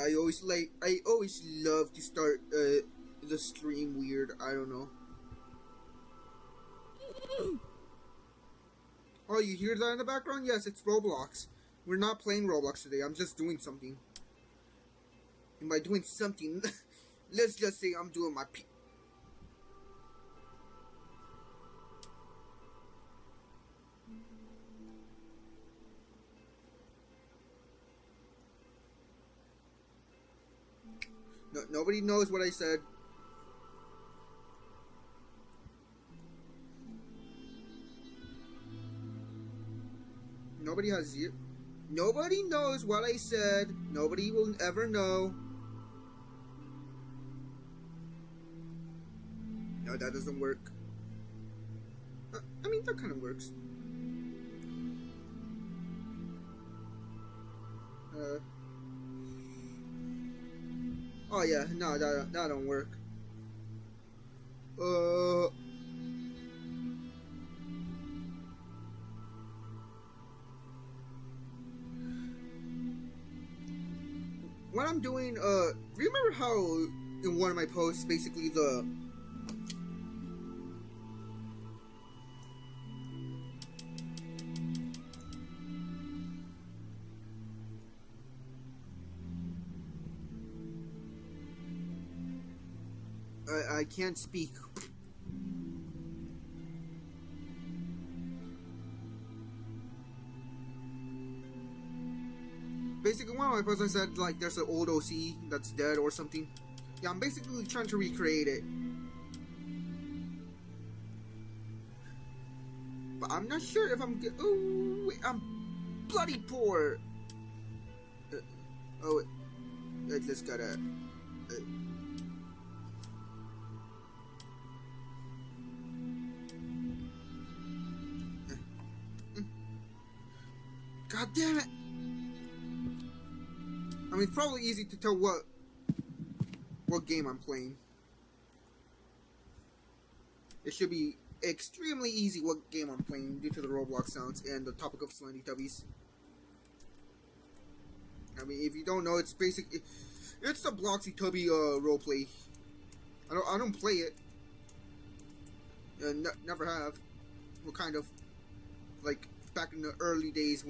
I always love to start the stream weird. I don't know. Oh, you hear that in the background? Yes, it's Roblox. We're not playing Roblox today. I'm just doing something. And by doing something, let's just say I'm doing my No, nobody knows what I said. Nobody has you. Nobody knows what I said. Nobody will ever know. No, that doesn't work. I mean, that kind of works. Oh yeah, no, that don't work. What I'm doing, remember how in one of my posts, basically I can't speak. Basically, one of my posts I said, like, there's an old OC that's dead or something. Yeah, I'm basically trying to recreate it. But I'm not sure if I'm good. Oh, wait, I'm bloody poor. Oh, I just gotta. God damn it! I mean, it's probably easy to tell what game I'm playing. It should be extremely easy what game I'm playing due to the Roblox sounds and the topic of Slendytubbies. I mean, if you don't know, it's basically it's the Bloxy Tubby roleplay. I don't play it. Never have. Well, kind of like back in the early days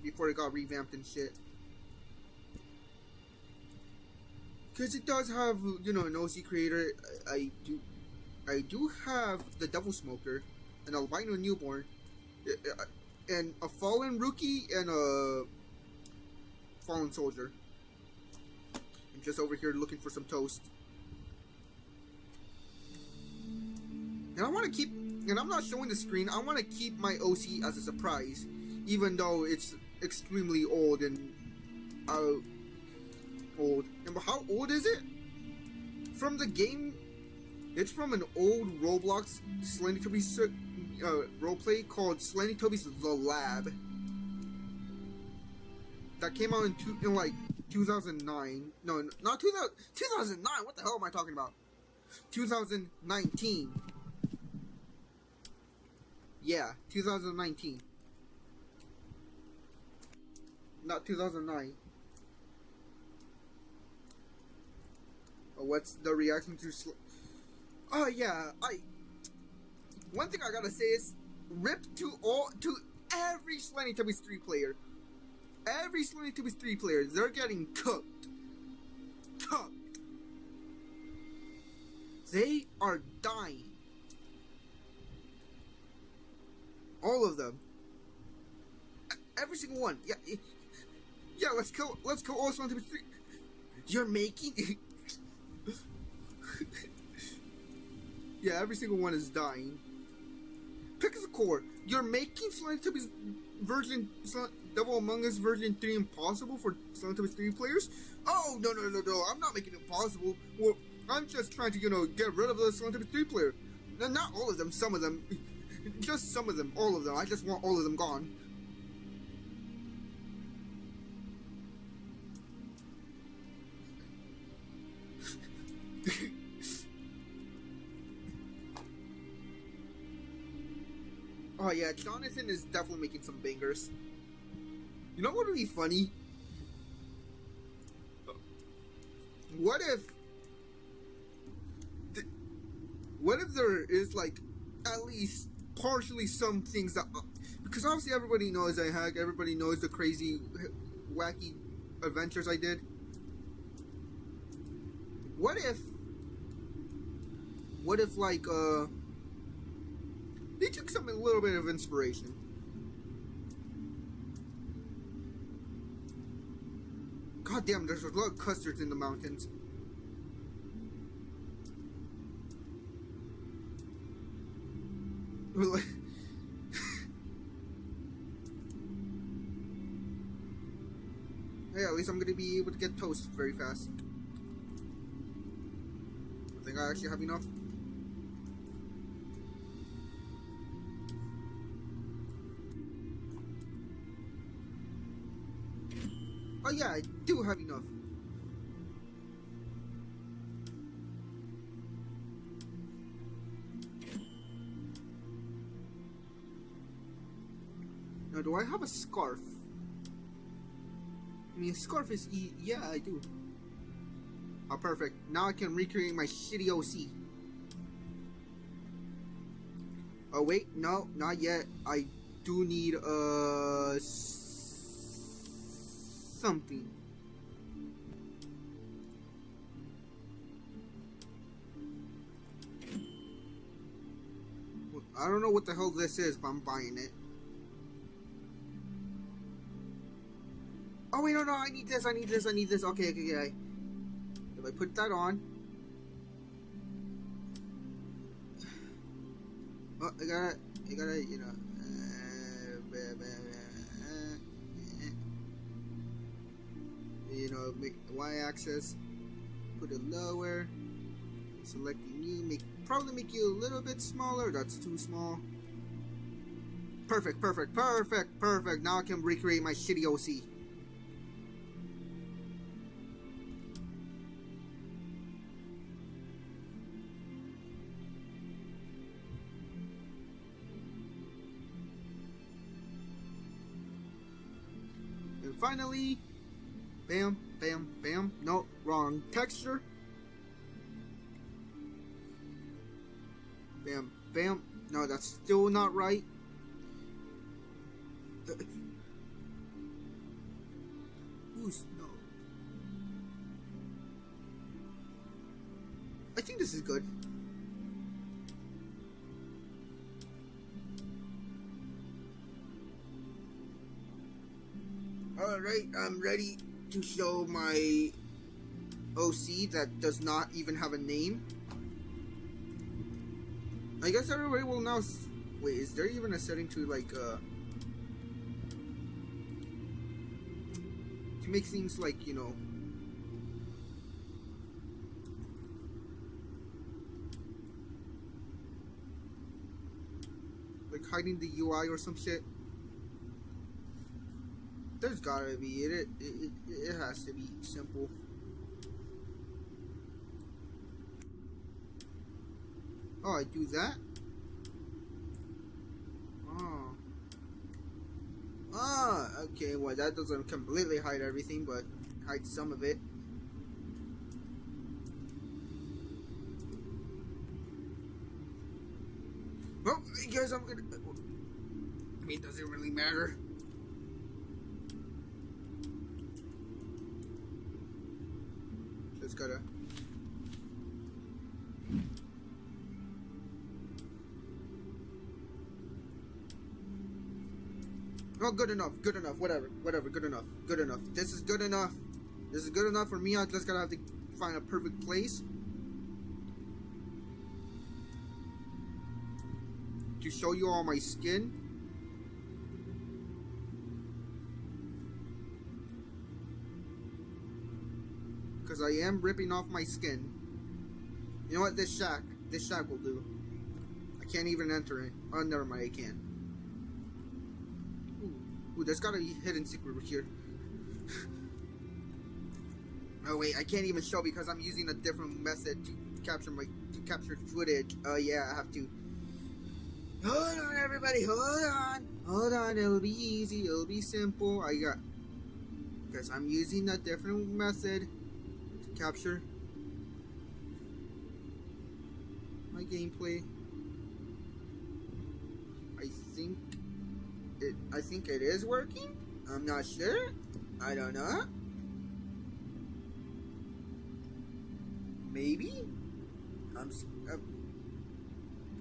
before it got revamped and shit. Because it does have, you know, an OC creator. I do have the Devil Smoker, an albino newborn, and a fallen rookie and a fallen soldier. I'm just over here looking for some toast. And I want to keep, and I'm not showing the screen, I want to keep my OC as a surprise, even though it's extremely old and old. And how old is it? From the game, it's from an old Roblox Slendytubbies roleplay called Slendytubbies The Lab. That came out in like 2009. No, not 2009. What the hell am I talking about? 2019. Yeah, 2019. Not 2009. What's the reaction to oh yeah, one thing I gotta say is rip to every Slendytubbies 3 player. Every Slendytubbies 3 player, they're getting cooked. They are dying. All of them. Every single one. Yeah, let's kill all Slendytubbies 3. You're making yeah, every single one is dying. Pick as a core. You're making Slendytubbies Devil Among Us version 3 impossible for Slendytubbies 3 players? Oh, no, I'm not making it impossible. Well, I'm just trying to, you know, get rid of the Slendytubbies 3 player. Not all of them, some of them. Just some of them, all of them. I just want all of them gone. Oh yeah, Jonathan is definitely making some bangers. You know what would be funny? What if? What if there is like at least partially some things that, because obviously everybody knows I hack, everybody knows the crazy, wacky adventures I did. What if like they took a little bit of inspiration. God damn, there's a lot of custards in the mountains. Hey, at least I'm gonna be able to get toast very fast. I think I actually have enough. Oh yeah, I do have enough. Now, do I have a scarf? I mean, a scarf is yeah, I do. Oh, perfect. Now I can recreate my shitty OC. Oh wait, no, not yet. I do need something. Well, I don't know what the hell this is, but I'm buying it. Oh wait, no, I need this. Okay. If I put that on, oh, I gotta, you know, make the y-axis, put it lower, selecting you, probably make you a little bit smaller. That's too small. Perfect. Now I can recreate my shitty OC. And finally, bam. No, wrong texture. Bam. No, that's still not right. Who's no? I think this is good. Alright, I'm ready to show my OC that does not even have a name. I guess everybody will now. Wait, is there even a setting to like to make things like, you know, like hiding the UI or some shit? There's gotta be it has to be simple. Oh, I do that? Okay, well that doesn't completely hide everything, but hides some of it. Well, I guess I'm gonna, I mean, does it really matter? Just gotta. Oh, good enough, whatever, good enough. This is good enough for me. I just gotta have to find a perfect place to show you all my skin. Because I am ripping off my skin. You know what, this shack will do. I can't even enter it. Oh, never mind, I can. Ooh, there's gotta be a hidden secret here. Oh wait, I can't even show because I'm using a different method to capture footage. Oh yeah, I have to. Hold on, everybody, hold on. It'll be easy. It'll be simple. Because I'm using a different method to capture my gameplay. I think it is working. I'm not sure. I don't know. Maybe.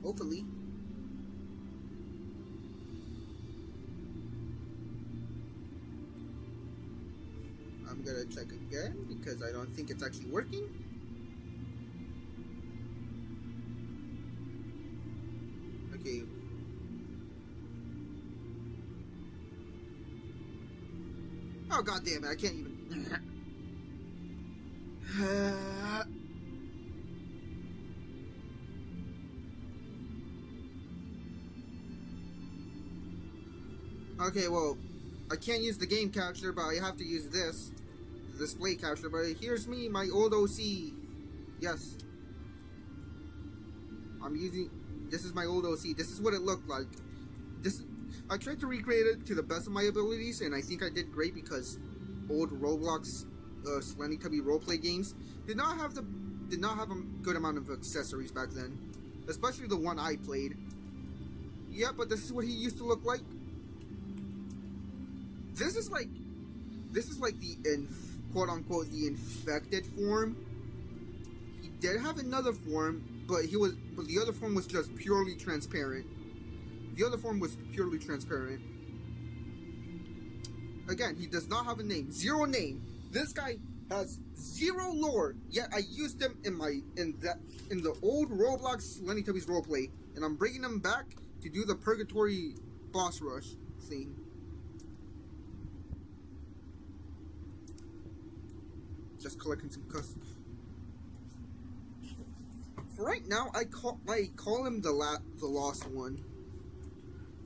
Hopefully. I'm gonna check again because I don't think it's actually working. Okay. Oh god damn it, I can't even. Okay, well, I can't use the game capture, but I have to use this. The display capture, but here's me, my old OC. Yes. This is my old OC. This is what it looked like. I tried to recreate it to the best of my abilities, and I think I did great because old Roblox Slendytubby roleplay games did not have a good amount of accessories back then, especially the one I played. Yeah, but this is what he used to look like. This is like the quote unquote the infected form. He did have another form, but the other form was just purely transparent. The other form was purely transparent. Again, he does not have a name. Zero name. This guy has zero lore. Yet I used him in the old Roblox Slendytubbies roleplay, and I'm bringing him back to do the Purgatory boss rush thing. Just collecting some custom. For right now, I call him the lost one.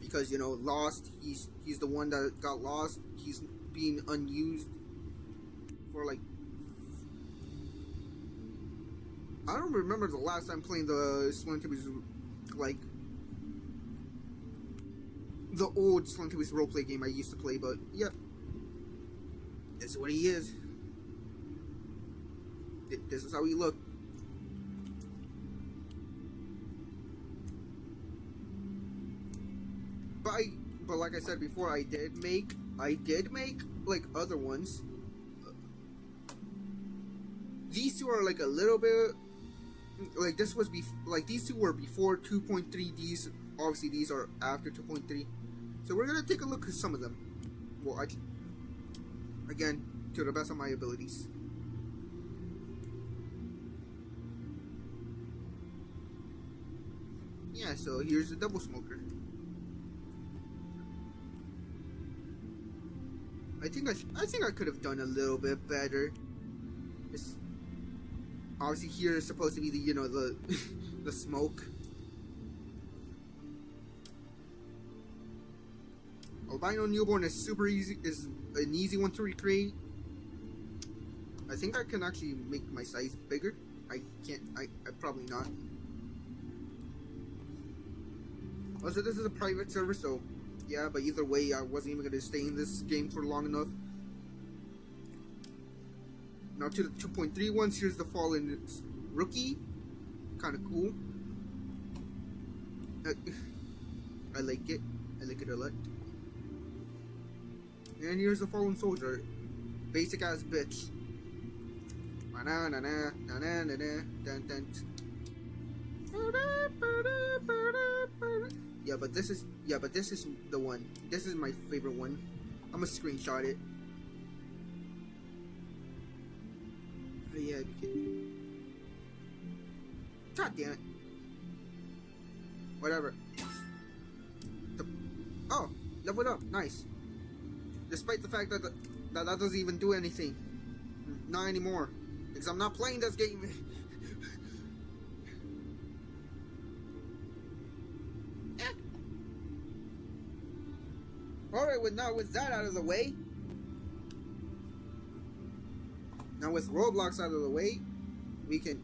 Because, you know, lost, he's the one that got lost. He's being unused for like, I don't remember the last time playing the Slendytubbies, like the old Slendytubbies roleplay game I used to play, but yep, this is what he is. This is how he looked. But like I said before, I did make like other ones. These two are like a little bit like these two were before 2.3. These obviously these are after 2.3. So we're gonna take a look at some of them. Well, again, to the best of my abilities. Yeah, so here's the double smoker. I think I could have done a little bit better. Obviously here is supposed to be the the smoke. Albino newborn is an easy one to recreate. I think I can actually make my size bigger. I probably not. Also, this is a private server, so yeah, but either way, I wasn't even going to stay in this game for long enough. Now to the 2.3 ones, here's the Fallen Rookie. Kind of cool. I like it. I like it a lot. And here's the Fallen Soldier. Basic ass bitch. Yeah, but this is the one. This is my favorite one. I'm gonna screenshot it. Oh, yeah. God damn it. Whatever. Oh, leveled up. Nice. Despite the fact that that doesn't even do anything. Not anymore. Because I'm not playing this game. Alright, with that out of the way. Now with Roblox out of the way, we can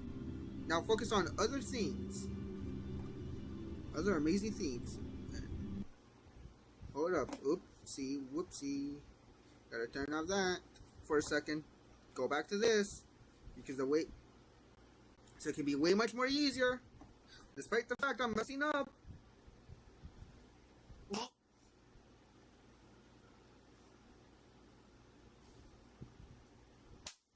now focus on other things. Other amazing things. Hold up. Oopsie, whoopsie. Gotta turn off that for a second. Go back to this. because the way so it can be way much more easier, despite the fact I'm messing up.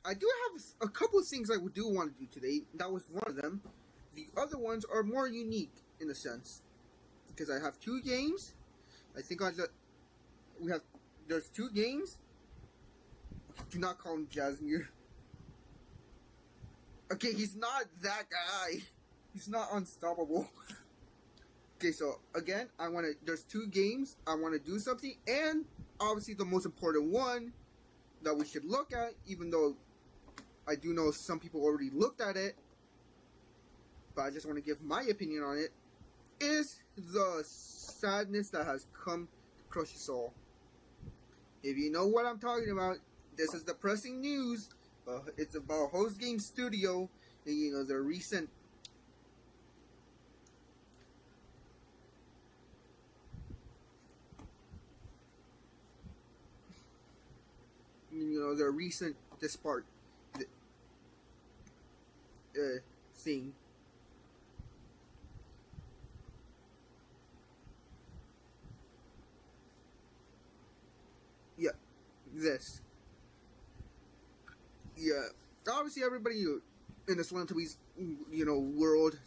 I do have a couple of things I do want to do today. That was one of them. The other ones are more unique in a sense, because I have two games. I think there's two games. Do not call him Jasmine. Okay, he's not that guy. He's not unstoppable. Okay, so again, there's two games. I want to do something, and obviously the most important one that we should look at, even though I do know some people already looked at it, but I just want to give my opinion on it, is the sadness that has come to crush us all. If you know what I'm talking about, this is depressing news. It's about Host Game Studio and their recent dispart thing. Yeah, this. Yeah, obviously everybody in the Slendytubbies, world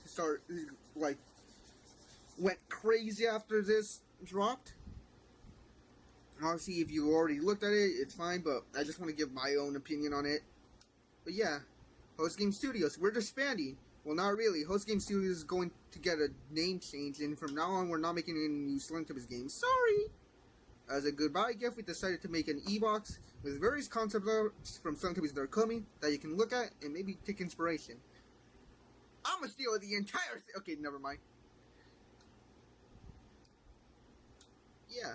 went crazy after this dropped. Obviously, if you already looked at it, it's fine, but I just want to give my own opinion on it. But yeah, Host Game Studios, we're disbanding. Well, not really. Host Game Studios is going to get a name change, and from now on, we're not making any new Slendytubbies games. Sorry! As a goodbye gift, we decided to make an e-box with various concept arts from Slendytubbies that are coming that you can look at and maybe take inspiration. I'm gonna steal the entire thing. Okay, never mind. Yeah.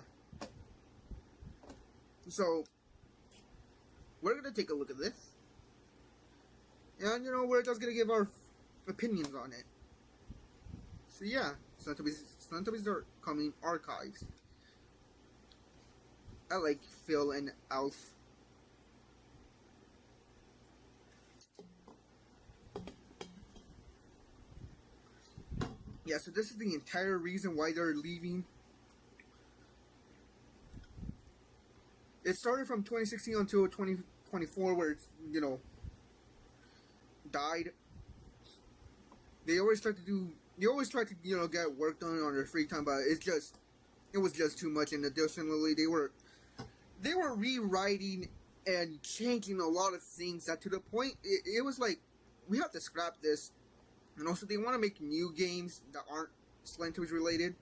So, we're gonna take a look at this. And, we're just gonna give our opinions on it. So, yeah. Slendytubbies are coming archives. I like Phil and Alf. Yeah, so this is the entire reason why they're leaving. It started from 2016 until 2024, where it's, died. They always try to get work done on their free time, but it was just too much. And additionally, they were rewriting and changing a lot of things that to the point it was like, we have to scrap this. And also they want to make new games that aren't Slendytubbies related.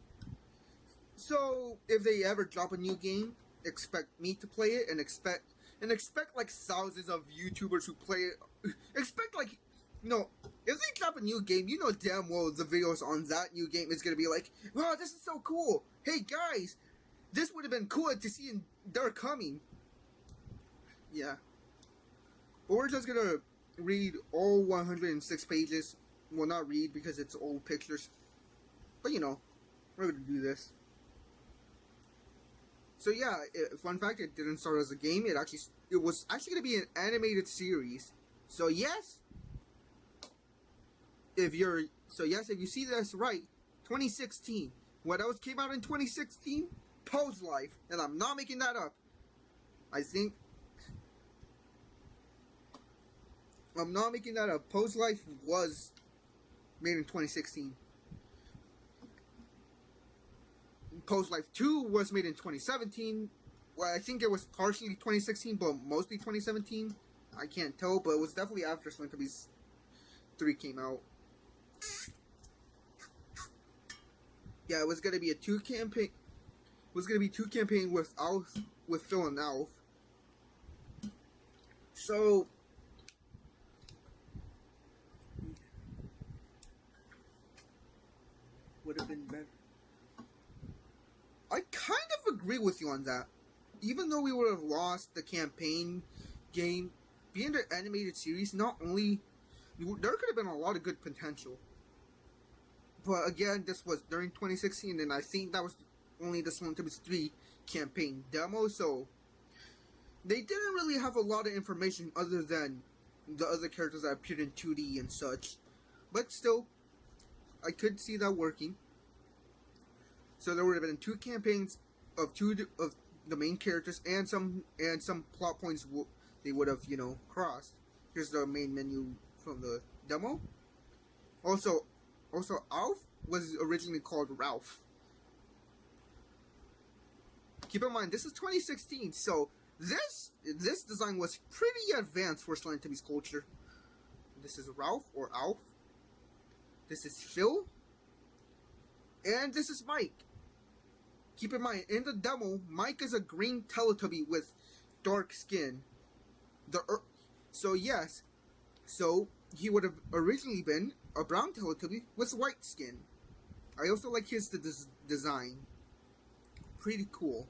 So if they ever drop a new game, expect me to play it and expect like thousands of YouTubers who play it. Expect like, if they drop a new game, damn well the videos on that new game is gonna be like, wow, this is so cool. Hey guys, this would have been cool to see, and they're coming. Yeah. But we're just gonna read all 106 pages. Well, not read because it's old pictures. But we're gonna do this. So yeah, fun fact, it didn't start as a game. It was actually gonna be an animated series. So yes, if you see this right, 2016. What else came out in 2016? Pose Life, and I'm not making that up. I'm not making that up. Pose Life was made in 2016. Pose Life 2 was made in 2017. Well, I think it was partially 2016, but mostly 2017. I can't tell, but it was definitely after Slendytubbies 3 came out. Yeah, it was gonna be two campaign with Phil and Alf. So would have been better. I kind of agree with you on that. Even though we would have lost the campaign game, being the animated series, there could have been a lot of good potential. But again, this was during 2016, and I think that was only the Slendytubbies 3 campaign demo, so they didn't really have a lot of information other than the other characters that appeared in 2D and such. But still, I could see that working. So there would have been 2 campaigns of the main characters and some plot points they would have crossed. Here's the main menu from the demo. Also Alf was originally called Ralph. Keep in mind, this is 2016, so this design was pretty advanced for Slendytubbies culture. This is Ralph or Alf. This is Phil. And this is Mike. Keep in mind, in the demo, Mike is a green Teletubby with dark skin. So he would have originally been a brown Teletubby with white skin. I also like his design. Pretty cool.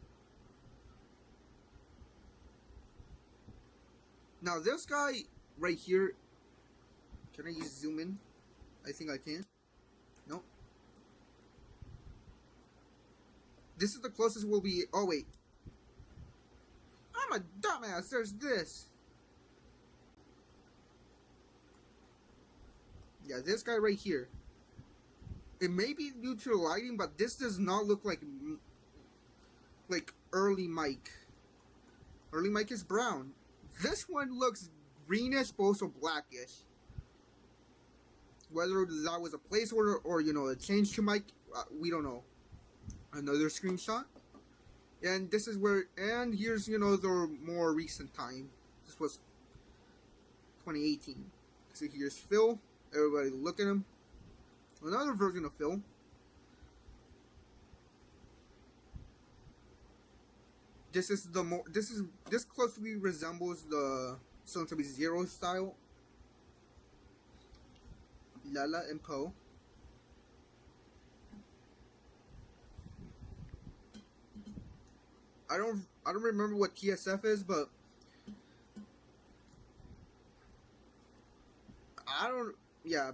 Now this guy right here, can I zoom in? I think I can. Nope. This is the closest we'll be. Oh wait, I'm a dumbass. There's this. Yeah, this guy right here. It may be due to the lighting, but this does not look like early Mike. Early Mike is brown. This one looks greenish, but also blackish. Whether that was a placeholder or a change to Mike, we don't know. Another screenshot, and this is where. And here's the more recent time. This was 2018. So here's Phil. Everybody look at him. Another version of Phil. This closely resembles the Slendytubbies Zero style. Lala and Poe. I don't remember what TSF is, but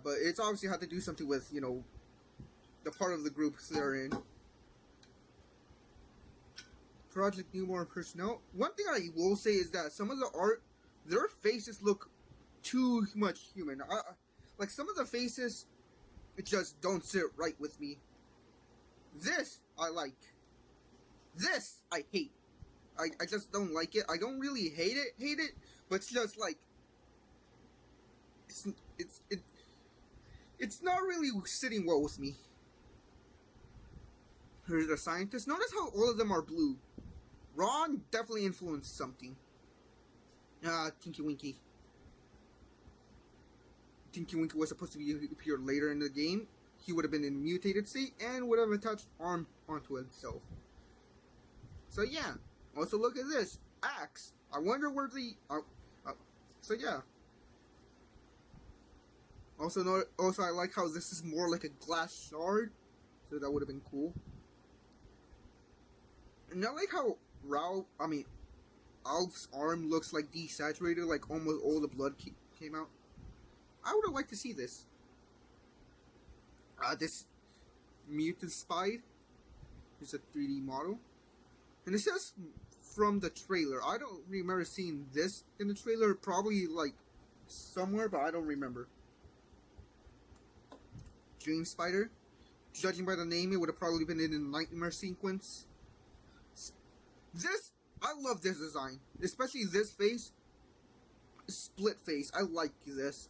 but it's obviously had to do something with the part of the group they're in. Project Newborn personnel. One thing I will say is that some of the art, their faces look too much human. Like some of the faces, it just don't sit right with me. This I like. This I hate. I just don't like it. I don't really hate it, but it's just like it's not really sitting well with me. Here's the scientist. Notice how all of them are blue. Ron definitely influenced something. Tinky Winky. Tinky Winky was supposed to appear later in the game. He would have been in a mutated state and would have attached arm onto himself. So yeah. Also look at this. Axe. I wonder where the... so yeah. Also I like how this is more like a glass shard. So that would have been cool. And I like how Alf's arm looks like desaturated, like almost all the blood came out. I would have liked to see this. This mutant spide is a 3D model. And it says from the trailer. I don't remember seeing this in the trailer. Probably like somewhere, but I don't remember. Dream Spider. Judging by the name, it would have probably been in a nightmare sequence. I love this design. Especially this face. Split face. I like this.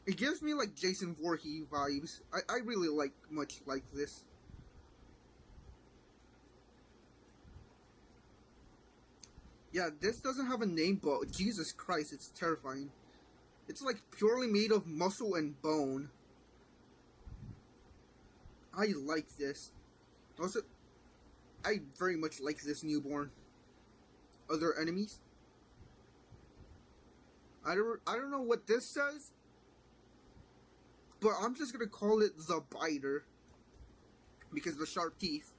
It gives me like Jason Voorhees vibes. I really much like this. Yeah, this doesn't have a name, but Jesus Christ, it's terrifying. It's like purely made of muscle and bone. I like this. Also, I very much like this newborn. Other enemies? I don't know what this says, but I'm just gonna call it the Biter because of the sharp teeth.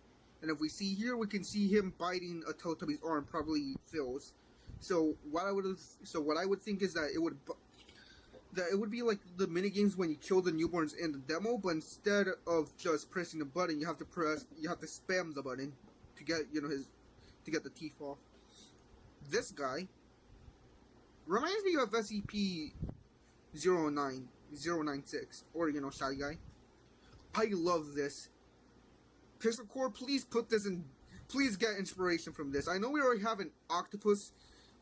And if we see here, we can see him biting a Teletubby's arm, probably Phil's. So what I would think is that it would be like the mini games when you kill the newborns in the demo, but instead of just pressing the button, you have to spam the button to get to get the teeth off. This guy reminds me of SCP 09096, or Shy Guy. I love this. Pixel Core, please put this in. Please get inspiration from this. I know we already have an octopus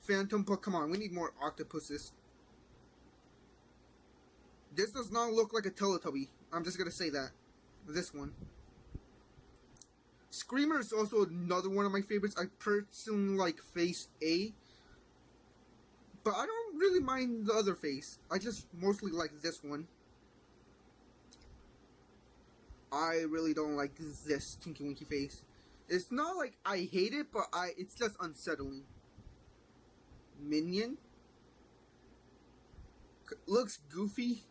phantom, but come on, we need more octopuses. This does not look like a Teletubby. I'm just gonna say that. This one. Screamer is also another one of my favorites. I personally like face A, but I don't really mind the other face. I just mostly like this one. I really don't like this Tinky Winky face. It's not like I hate it, but it's just unsettling. Minion. Looks goofy.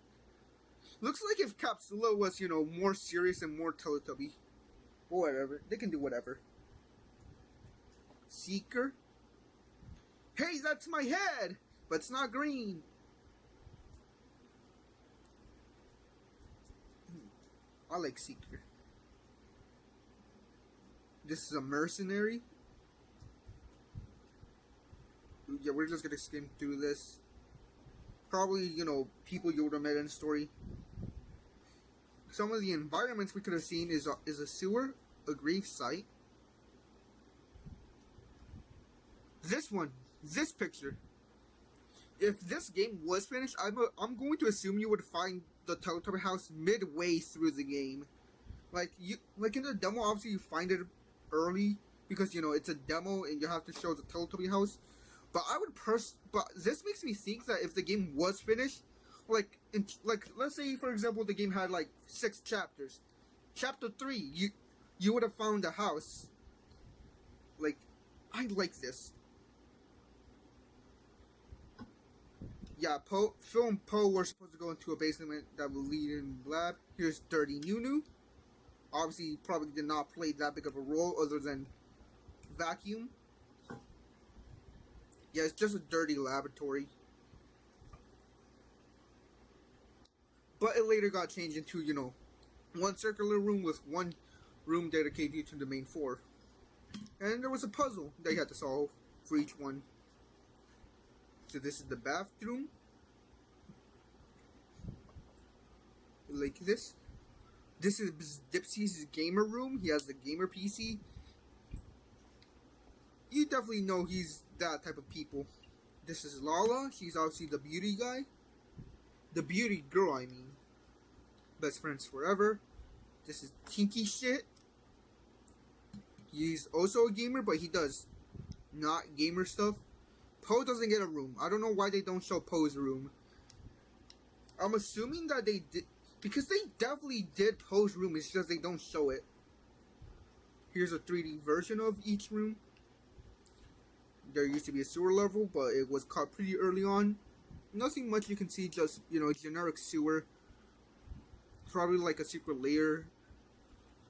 Looks like if Capsula was, more serious and more Teletubby. Whatever. They can do whatever. Seeker. Hey, that's my head! But it's not green. I like Seeker. This is a mercenary. Yeah, we're just gonna skim through this. Probably, people you would have met in the story. Some of the environments we could have seen is a sewer, a grave site. This picture. If this game was finished, I'm going to assume you would find the Teletubby house midway through the game. Like in the demo, obviously you find it early because it's a demo and you have to show the Teletubby house. But but this makes me think that if the game was finished, like let's say for example the game had like 6 chapters. Chapter 3, you would have found a house. Like, I like this. Yeah, Phil and Poe were supposed to go into a basement that will lead in lab. Here's Dirty Nunu. Obviously, he probably did not play that big of a role other than vacuum. Yeah, it's just a dirty laboratory. But it later got changed into, one circular room with one room dedicated to the main 4. And there was a puzzle that you had to solve for each one. So this is the bathroom. Like this. This is Dipsy's gamer room. He has the gamer PC. You definitely know he's that type of people. This is Lala. She's obviously the beauty guy. The beauty girl, I mean. Best friends forever. This is Tinky shit. He's also a gamer, but he does not gamer stuff. Poe doesn't get a room. I don't know why they don't show Poe's room. I'm assuming that they did, because they definitely did Poe's room. It's just they don't show it. Here's a 3D version of each room. There used to be a sewer level, but it was caught pretty early on. Nothing much you can see, just, generic sewer. Probably like a secret layer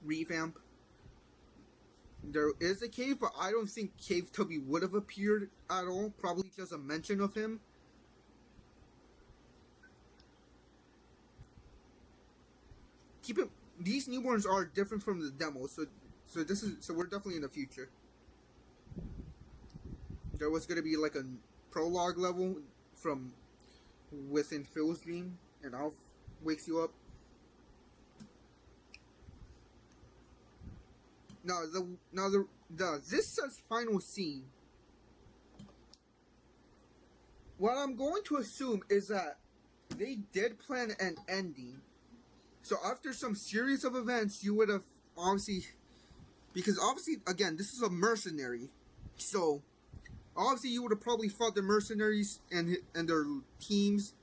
revamp. There is a cave, but I don't think Cave Tubby would have appeared at all. Probably just a mention of him. These newborns are different from the demo, so we're definitely in the future. There was gonna be like a prologue level from within Phil's dream, and Alf wakes you up. This says final scene. What I'm going to assume is that they did plan an ending. So after some series of events, you would have because obviously, again, this is a mercenary. So obviously you would have probably fought the mercenaries and their teams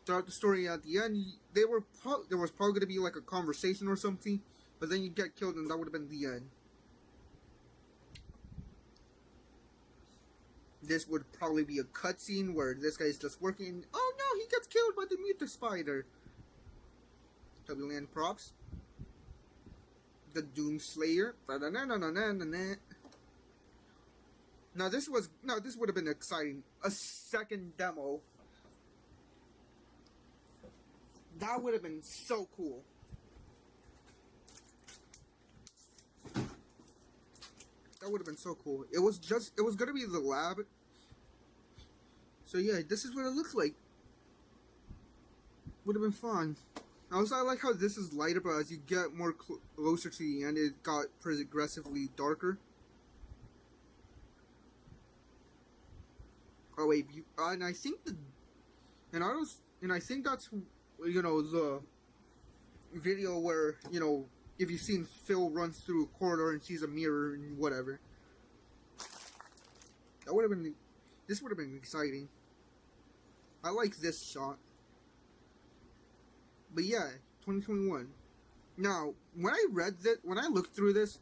throughout the story. At the end, there was probably going to be like a conversation or something. But then you'd get killed and that would have been the end. This would probably be a cutscene where this guy's just working. Oh no, he gets killed by the mutant spider. Tubbyland props. The Doom Slayer. Now this would have been exciting. A second demo. That would have been so cool. That would have been so cool. It was gonna be the lab. So yeah, this is what it looks like. Would have been fun. Also, I like how this is lighter, but as you get more closer to the end, it got progressively darker. Oh wait, and I think I think that's the video where if you've seen Phil runs through a corridor and sees a mirror and whatever. This would have been exciting. I like this shot. But yeah, 2021. Now, when I looked through this,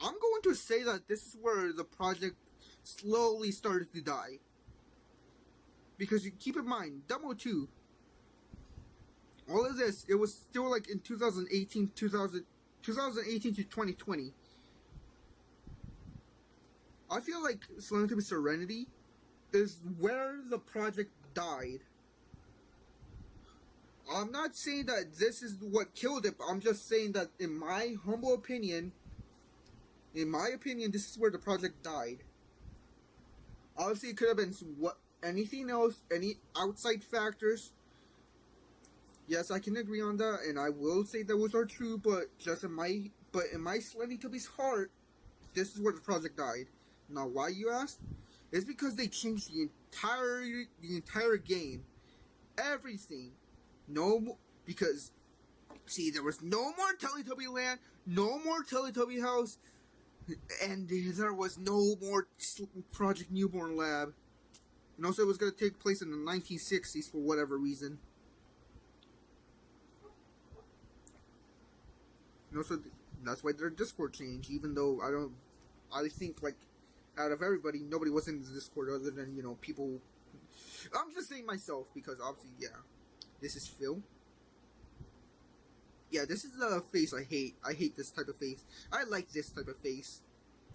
I'm going to say that this is where the project slowly started to die. Because you keep in mind, Demo 2, all of this, it was still like in 2018 to 2020. I feel like Slendytubbies Serenity is where the project died. I'm not saying that this is what killed it, but I'm just saying that in my humble opinion, this is where the project died. Obviously, it could have been anything else, any outside factors. Yes, I can agree on that, and I will say those are true, but in my Slendytubbies heart, this is where the project died. Now, why, you ask? It's because they changed the entire game, everything. Because see, there was no more Teletubby Land, no more Teletubby House, and there was no more Project Newborn Lab. And also, it was going to take place in the 1960s for whatever reason. And also, that's why their Discord changed, even though I think, like, out of everybody, nobody was in the Discord other than, people. I'm just saying myself, because obviously, yeah. This is Phil. Yeah, this is the face I hate. I hate this type of face. I like this type of face.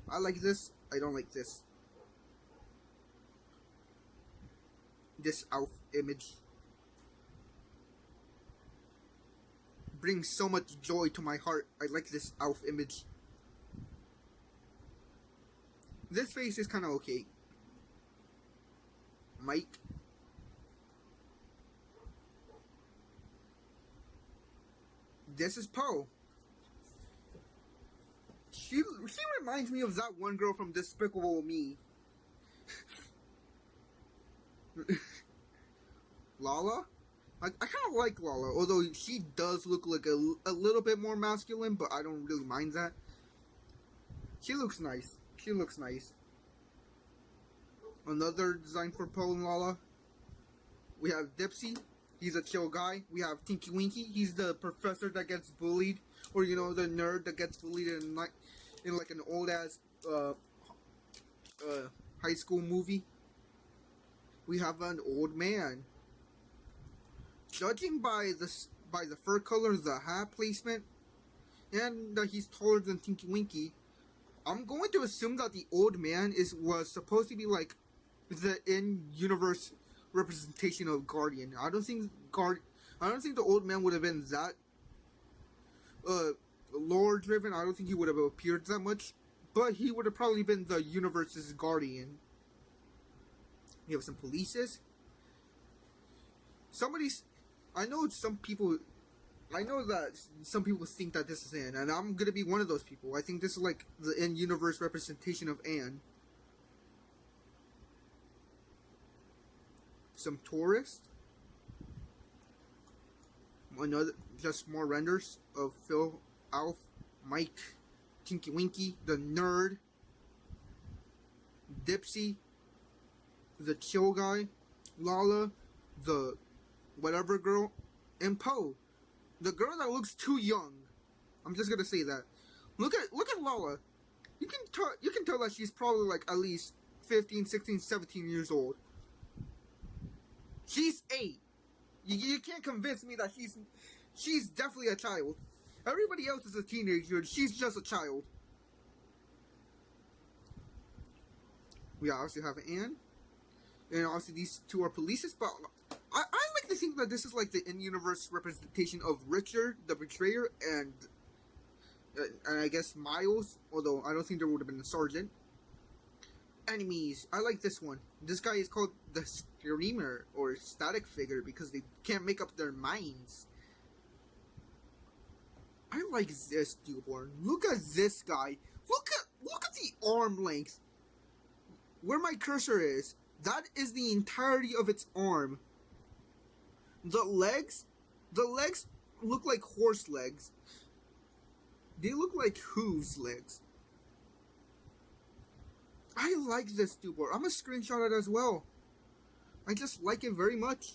I like this. I don't like this. This Alf image brings so much joy to my heart. I like this Alf image. This face is kind of okay. Mike. This is Poe. She reminds me of that one girl from Despicable Me. Lala? I kind of like Lala, although she does look like a little bit more masculine, but I don't really mind that. She looks nice. She looks nice. Another design for Poe and Lala. We have Dipsy. He's a chill guy. We have Tinky Winky. He's the professor that gets bullied, or the nerd that gets bullied in like an old ass high school movie. We have an old man. Judging by the fur color, the hat placement, and that he's taller than Tinky Winky, I'm going to assume that the old man was supposed to be like the in-universe representation of Guardian. I don't think the old man would have been that lore driven. I don't think he would have appeared that much, but he would have probably been the universe's Guardian. We have some polices. I know that some people think that this is Anne, and I'm gonna be one of those people. I think this is like the in-universe representation of Anne. Some tourists. Just more renders of Phil, Alf, Mike, Tinky Winky, the nerd, Dipsy, the chill guy, Lala, the whatever girl, and Poe, the girl that looks too young. I'm just gonna say that. Look at Lala. You can tell that she's probably like at least 15, 16, 17 years old. She's 8. You can't convince me that she's definitely a child. Everybody else is a teenager. She's just a child. We obviously have Anne. And obviously these two are polices, but I like to think that this is like the in-universe representation of Richard, the Betrayer, and I guess Miles, although I don't think there would have been a sergeant. Enemies. I like this one. This guy is called the Screamer or Static Figure because they can't make up their minds. I like this newborn. Look at this guy. Look at the arm length. Where my cursor is, that is the entirety of its arm. The legs look like horse legs. They look like hooves legs. I like this newborn. I'm gonna screenshot it as well. I just like it very much.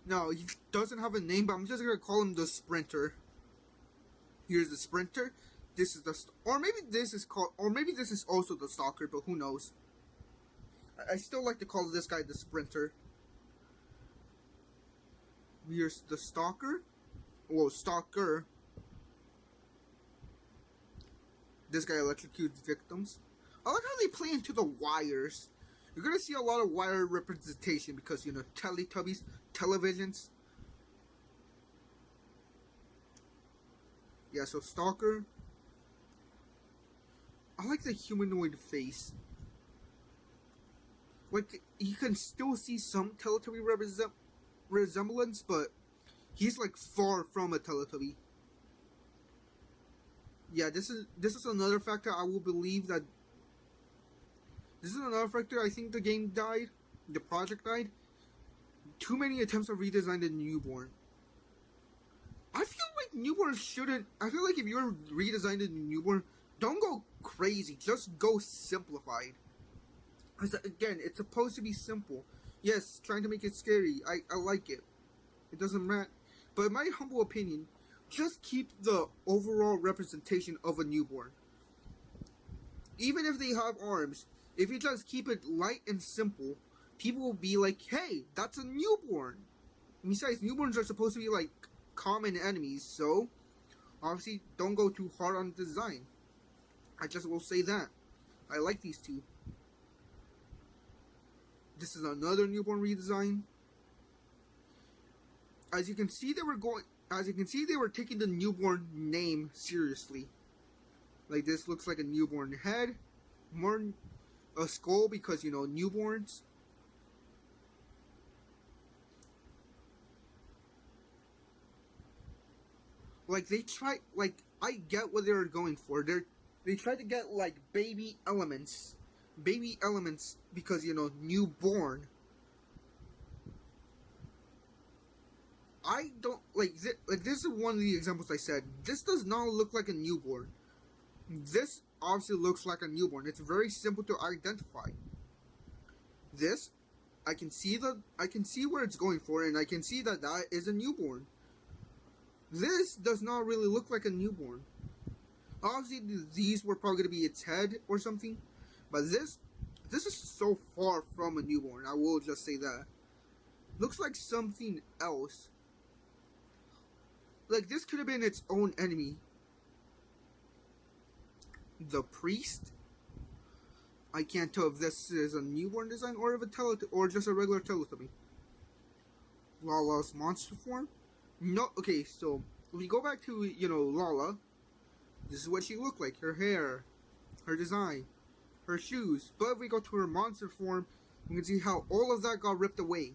No, he doesn't have a name, but I'm just gonna call him the Sprinter. Here's the Sprinter. This is the, or maybe this is also the Stalker, but who knows? I still like to call this guy the Sprinter. Here's the Stalker. Well, Stalker. This guy electrocutes victims. I like how they play into the wires. You're gonna see a lot of wire representation because, you know, Teletubbies, televisions. Yeah, so Stalker. I like the humanoid face. Like, you can still see some Teletubby resemblance, but he's like far from a Teletubby. Yeah, this is another factor I will believe that. This is another factor I think the game died. The project died. Too many attempts to redesign the newborn. I feel like newborns shouldn't. I feel like if you're redesigning the newborn, don't go crazy. Just go simplified. Because again, it's supposed to be simple. Yes, trying to make it scary. I like it. It doesn't matter. But in my humble opinion, just keep the overall representation of a newborn. Even if they have arms, if you just keep it light and simple, people will be like, hey, that's a newborn. Besides, newborns are supposed to be like common enemies, so obviously don't go too hard on design. I just will say that. I like these two. This is another newborn redesign. As you can see, they were taking the newborn name seriously. Like, this looks like a newborn head, more a skull because, you know, newborns. Like, they try, like, I get what they were going for. They tried to get like baby elements because, you know, newborn. I don't like this is one of the examples I said. This does not look like a newborn. This obviously looks like a newborn. It's very simple to identify. This, I can see where it's going for, and I can see that that is a newborn. This does not really look like a newborn. Obviously, these were probably going to be its head or something, but this is so far from a newborn. I will just say that. Looks like something else. Like, this could have been its own enemy. The priest. I can't tell if this is a newborn design or if or just a regular Teletubby. Lala's monster form. No, okay. So if we go back to, you know, Lala, this is what she looked like. Her hair, her design, her shoes. But if we go to her monster form, you can see how all of that got ripped away.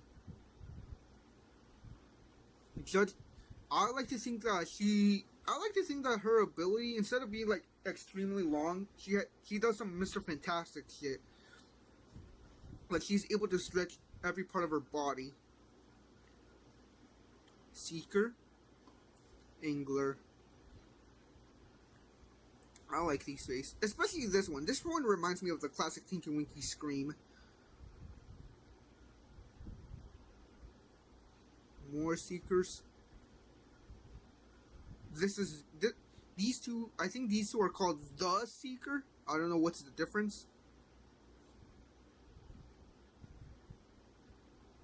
I like to think that her ability, instead of being like extremely long, she does some Mr. Fantastic shit. Like, she's able to stretch every part of her body. Seeker, Angler. I like these faces, especially this one. This one reminds me of the classic Tinky Winky Scream. More Seekers. These two, I think these two are called the Seeker. I don't know what's the difference.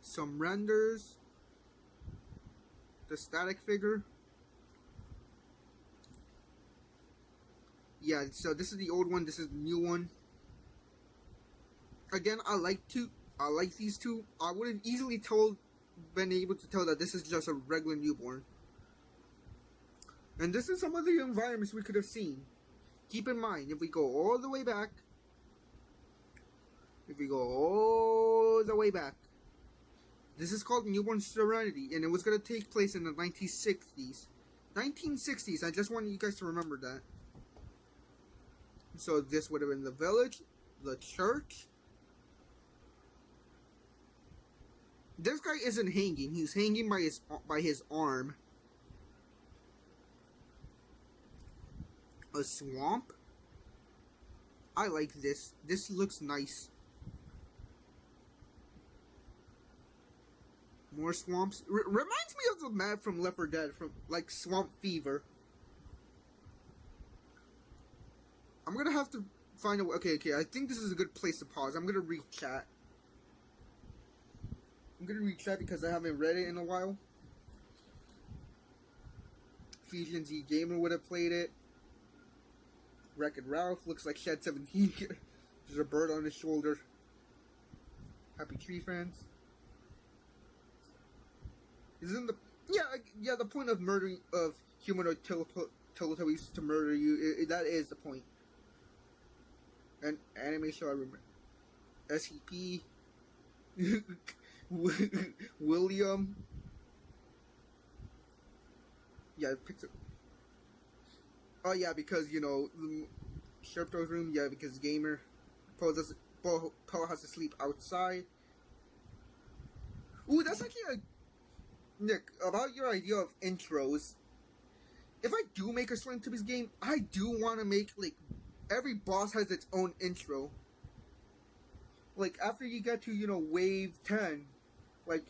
Some renders. The static figure. Yeah, so this is the old one, this is the new one. Again, I like these two. I would have easily been able to tell that this is just a regular newborn. And this is some of the environments we could have seen. keep in mind, if we go all the way back, this is called Newborn Serenity, and it was going to take place in the 1960s. 1960s, I just want you guys to remember that. So this would have been the village, the church. This guy isn't hanging, he's hanging by his arm. A swamp? I like this. This looks nice. More swamps. Reminds me of the map from Left 4 Dead, from like Swamp Fever. I'm gonna have to find a way. Okay, I think this is a good place to pause. I'm gonna read chat. Because I haven't read it in a while. Fusion Z Gamer would have played it. Wreck-It Ralph looks like Shed 17. There's a bird on his shoulder. Happy Tree Friends. Isn't the the point of murdering of humanoid Teletubbies to murder you? That is the point. And anime show I remember. SCP. William. Yeah, picture. Oh yeah, because Sherpto's room. Yeah, because gamer. Paul has to sleep outside. Ooh, that's actually a Nick, about your idea of intros. If I do make a Slendytubbies game, I do want to make like every boss has its own intro. Like after you get to wave 10, like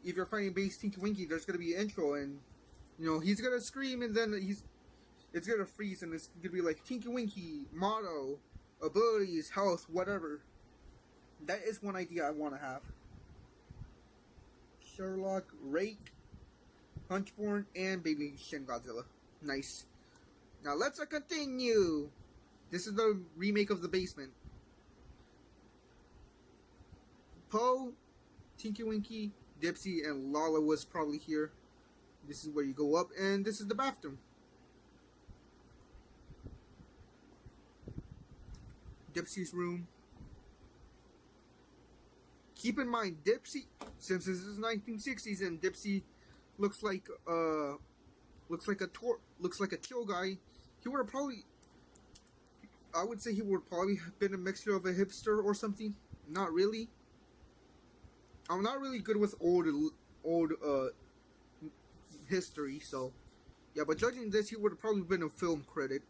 if you're fighting base Tinky Winky, there's gonna be an intro, and he's gonna scream, and then it's gonna freeze, and it's gonna be like Tinky Winky motto, abilities, health, whatever. That is one idea I want to have. Sherlock, Rake, Hunchborn, and Baby Shin Godzilla. Nice. Now let's continue. This is the remake of The Basement. Poe, Tinky Winky, Dipsy, and Lala was probably here. This is where you go up, and this is the bathroom. Dipsy's room. Keep in mind, Dipsy, since this is 1960s and Dipsy looks like a chill guy, he would have probably, I would say he would probably have been a mixture of a hipster or something. Not really. I'm not really good with old history, so yeah. But judging this, he would have probably been a film critic,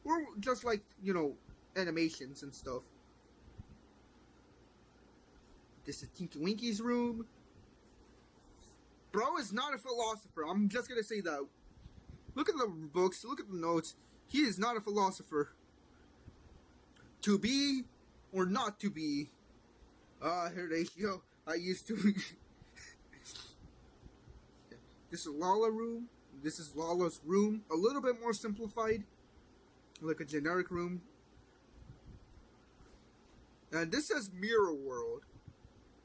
or just like animations and stuff. This is Tinky Winky's room. Bro is not a philosopher. I'm just gonna say that. Look at the books. Look at the notes. He is not a philosopher. To be or not to be. Here they go. I used to. This is Lala's room. This is Lala's room. A little bit more simplified. Like a generic room. And this says Mirror World.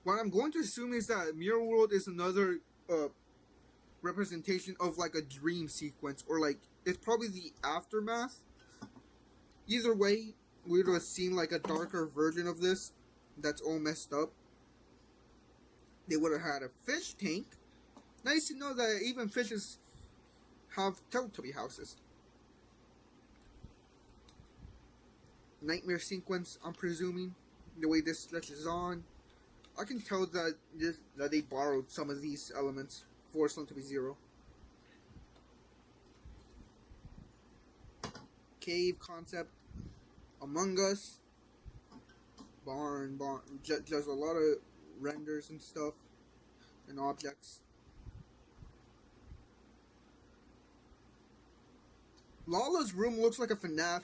What I'm going to assume is that Mirror World is another representation of like a dream sequence, or like it's probably the aftermath. Either way, we would have seen like a darker version of this that's all messed up. They would have had a fish tank. Nice to know that even fishes have Teletubby houses. Nightmare sequence, I'm presuming, the way this stretches on. I can tell that they borrowed some of these elements for Slendytubbies 0. Cave concept, Among Us, barn, just a lot of renders and stuff, and objects. Lala's room looks like a FNAF.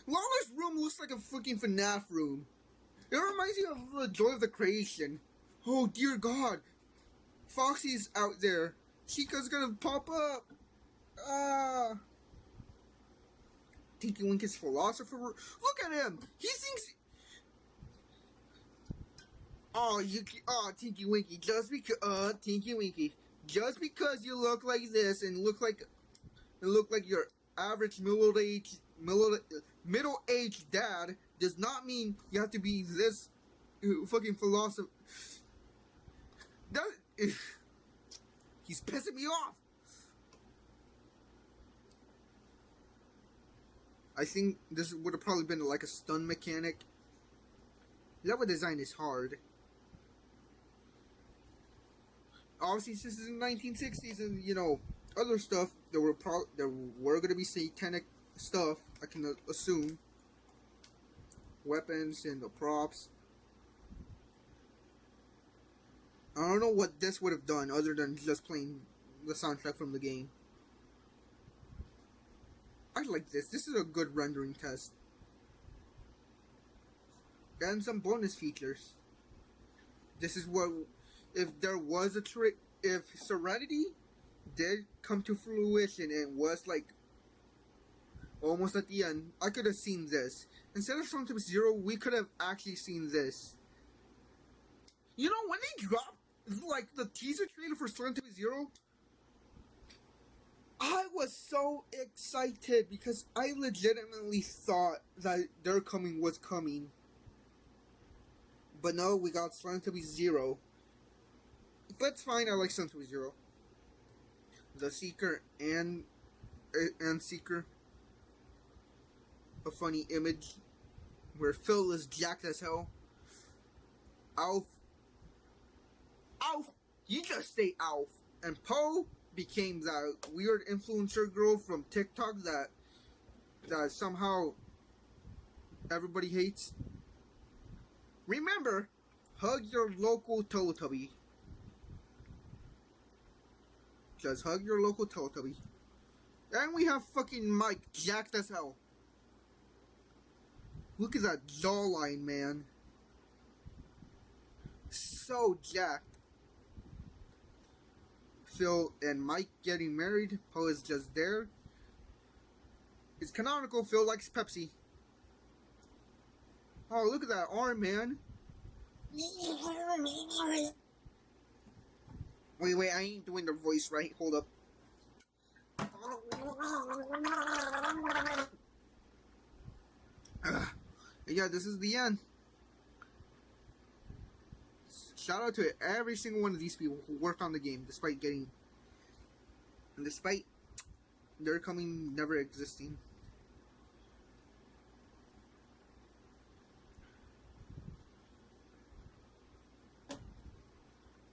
Lala's room looks like a fucking FNAF room. It reminds me of the Joy of the Creation. Oh dear God, Foxy's out there. Chica's gonna pop up. Tinky Winky's philosopher. Look at him. He thinks. Tinky Winky. Tinky Winky. Just because you look like this and look like your average middle-aged middle-aged dad does not mean you have to be this fucking philosopher. That he's pissing me off. I think this would have probably been like a stun mechanic. Level design is hard. Obviously, this is in the 1960s, and you know other stuff. There were going to be satanic stuff. I can assume weapons and the props. I don't know what this would have done other than just playing the soundtrack from the game. I like this. This is a good rendering test. And some bonus features. This is what, if there was a trick, if Serenity did come to fruition and was like almost at the end, I could have seen this. Instead of Slendytubbies 0, we could have actually seen this. You know, when they dropped like the teaser trailer for Slendytubbies 0, I was so excited because I legitimately thought that their coming was coming. But no, we got Slendytubbies 0. But it's fine, I like Slendytubbies 0. The Seeker and Seeker. A funny image where Phil is jacked as hell. Alf. Alf! You just stay Alf. And Poe became that weird influencer girl from TikTok that somehow everybody hates. Remember, hug your local Teletubby. Just hug your local Teletubby. And we have fucking Mike jacked as hell. Look at that jawline, man. So jacked. Phil and Mike getting married. Poe is just there. It's canonical. Phil likes Pepsi. Oh, look at that arm, man. Wait, I ain't doing the voice right. Hold up. Yeah, this is the end. Shout out to every single one of these people who worked on the game, despite their coming never existing.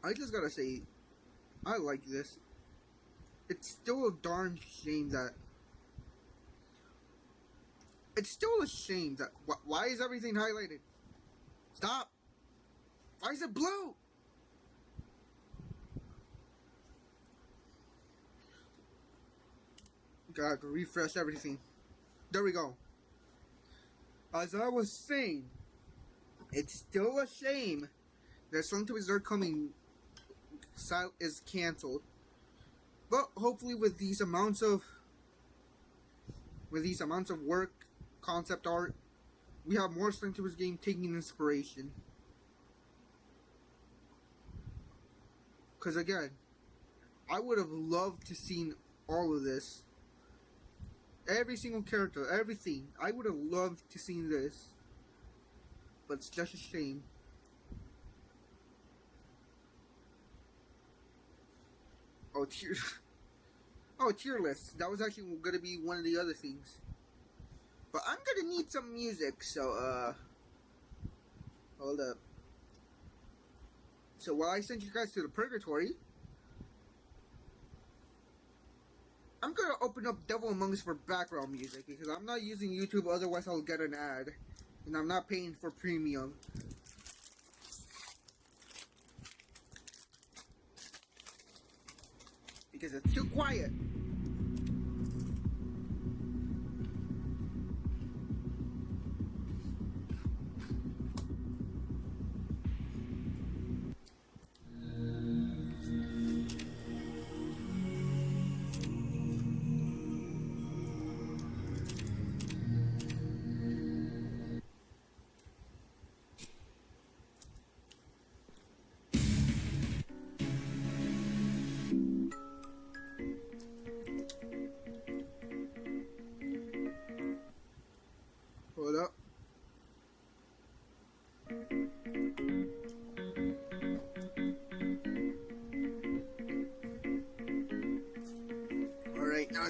I just gotta say, I like this. It's still a darn shame that. It's still a shame that. Why is everything highlighted? Stop! Why is it blue? Gotta refresh everything. There we go. As I was saying, it's still a shame that Slendytubbies Are Coming is cancelled. But hopefully with these amounts of work, concept art, we have more Slendytubbies game taking inspiration. Because again, I would have loved to seen all of this. Every single character, everything. I would have loved to seen this. But it's just a shame. Oh, tier list. That was actually going to be one of the other things. But I'm going to need some music, so, hold up. So while I send you guys to the purgatory, I'm going to open up Devil Among Us for background music, because I'm not using YouTube, otherwise I'll get an ad. And I'm not paying for premium. Because it's too quiet.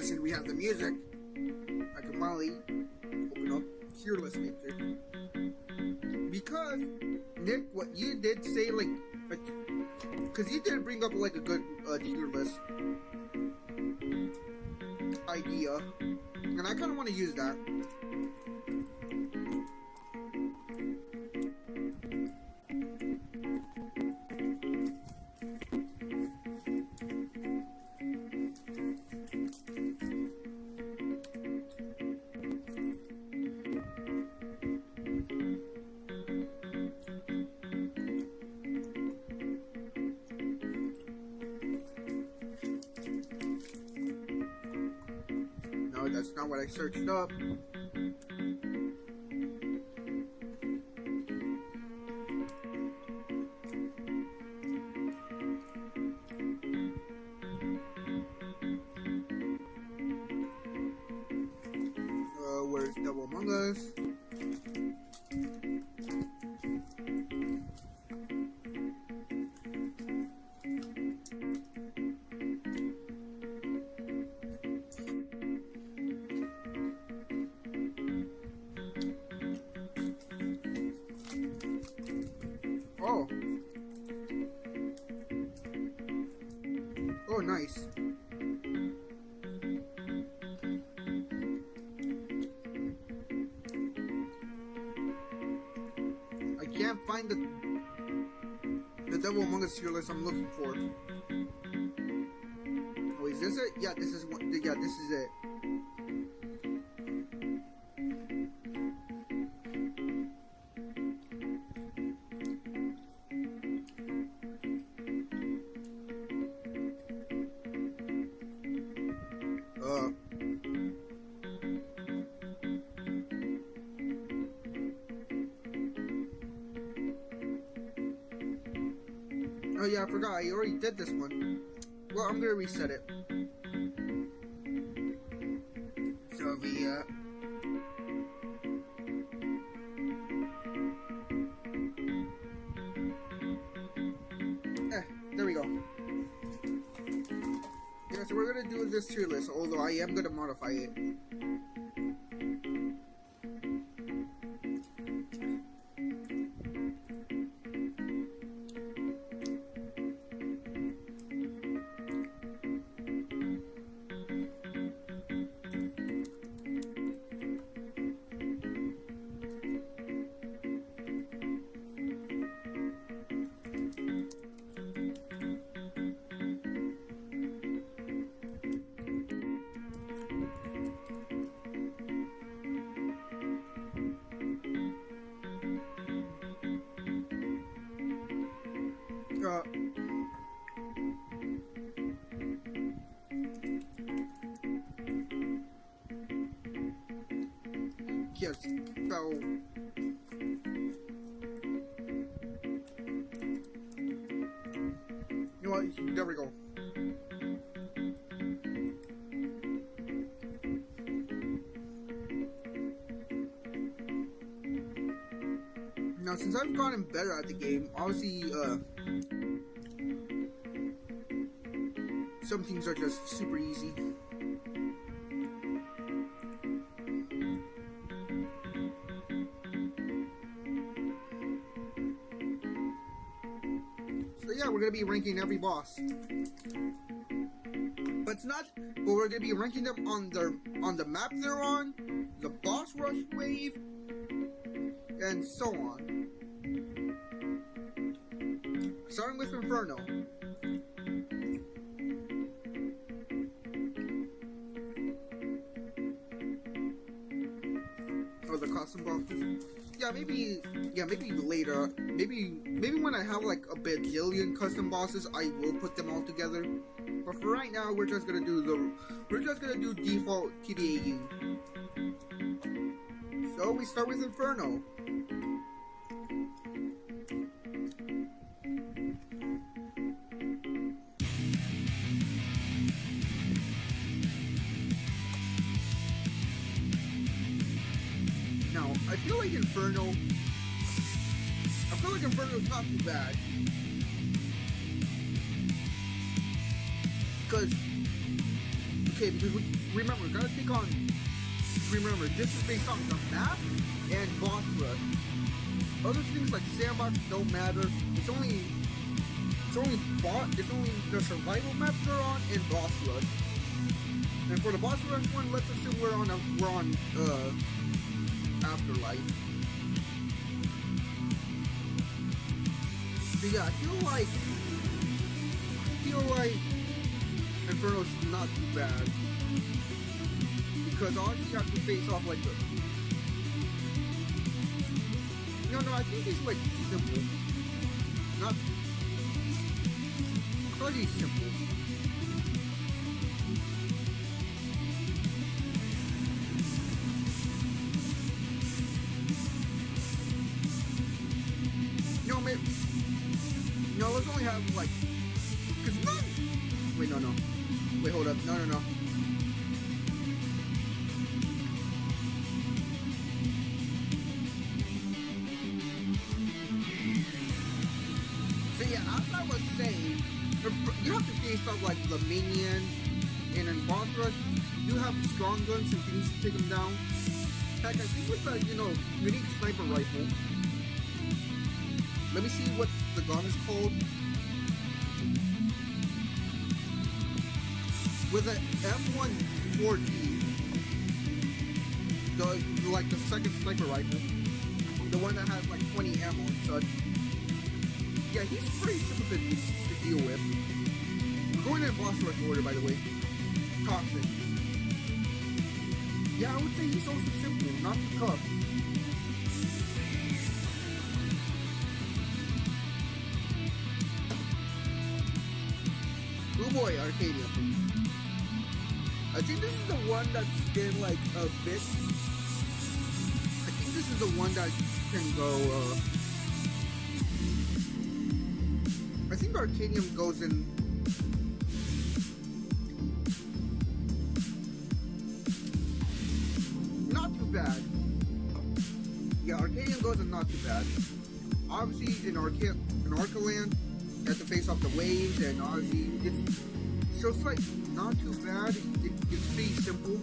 since we have the music, I can finally open up tier list maker. Because Nick, what you did say, like, because you did bring up like a good tier list idea, and I kind of want to use that. No, that's not what I searched up. Where's Devil Among Us? Oh. Oh, nice. I can't find the Devil Among Us tier list I'm looking for. Oh, is this it? Yeah, this is what. Yeah, this is it. Oh yeah, I forgot. I already did this one. Well, I'm gonna reset it. Soviet. There we go. Yeah, so we're gonna do this tier list, although I am gonna modify it. Yes, so you know what? There we go. Now, since I've gotten better at the game, obviously, some things are just super easy. So yeah, we're gonna be ranking every boss. But we're gonna be ranking them on the map they're on, the boss rush wave, and so on. Starting with Inferno. Oh, the custom bosses. Yeah, maybe later. Maybe when I have like a bajillion custom bosses, I will put them all together. But for right now, we're just gonna do default TDAU. So we start with Inferno. Now, I feel like Inferno is not too bad. Because remember, gotta take on. Remember, this is based on the map and boss rush. Other things like sandbox don't matter. It's only the survival maps they're on and boss rush. And for the boss rush one, let's assume we're on Afterlife. So yeah, I feel like Inferno's not too bad. Because all you have to face off like the... No, I think it's like simple. Not... I thought he's simple. No, maybe... No, let's only have like... Cause none... Wait, no. Wait, hold up. No. So yeah, as I was saying, you have to face up like the minions, and in boss rush, you have strong guns, so you can easily take them down. Heck, I think with the, unique sniper rifle, let me see what the gun is called. With the M14, the second sniper rifle, the one that has like 20 ammo and such. Yeah, he's pretty simple to deal with. We're going in boss rush order, by the way. Toxic. Yeah, I would say he's also simple, not too tough. Oh boy, Arcadia. I think this is the one that's been like a bit... I think this is the one that can go, I think Arcadium goes in... Not too bad. Yeah, Arcadium goes in not too bad. Obviously, in Arcaland, you have to face off the waves, and obviously, it's like not too bad. It's pretty simple.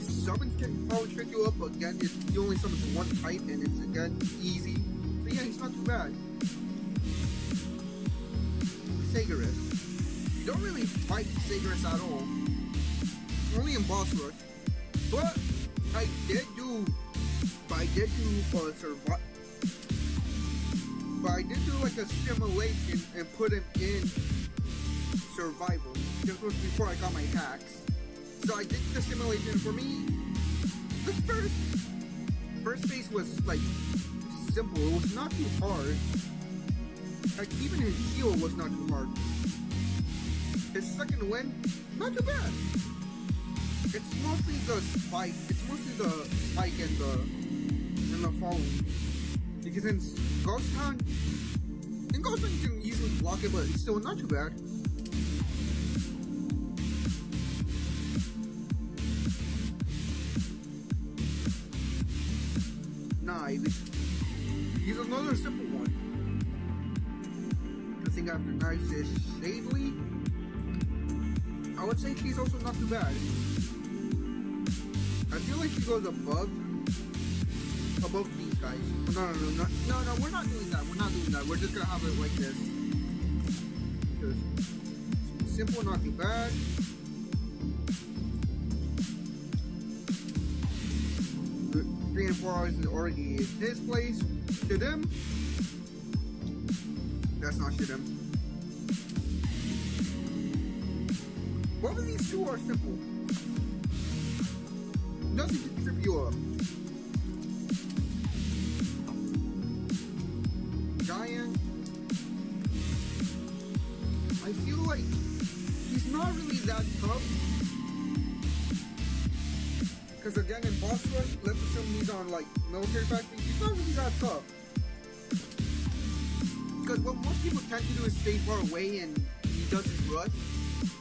Summons can probably trick you up, but again, you only summon to one type, and it's again easy. So yeah, he's not too bad. Sagarus. You don't really fight Sagarus at all. Only in boss rush. But I did do survive. But I did do like a simulation and put him in survival. This was before I got my hacks. So I did the simulation. For me, the first phase was like simple. It was not too hard. Like even his heal was not too hard. His second win, not too bad. It's mostly the spike. It's mostly the spike and the following. Because in Ghost Town you can easily block it, but it's still not too bad. Nah, he's another simple one. I think after Nice is Shadley. I would say she's also not too bad. I feel like she goes above these guys. No, we're not doing that. We're just gonna have it like this. Simple, not too bad. The 3 and 4 hours is already his place. Shidim. That's not Shidim. Both of these two are simple. Nothing to trip you up. Giant. I feel like he's not really that tough. Because again, in boss rush, let's assume he's on like military factory. He's not really that tough. Because what most people tend to do is stay far away and he does his rush.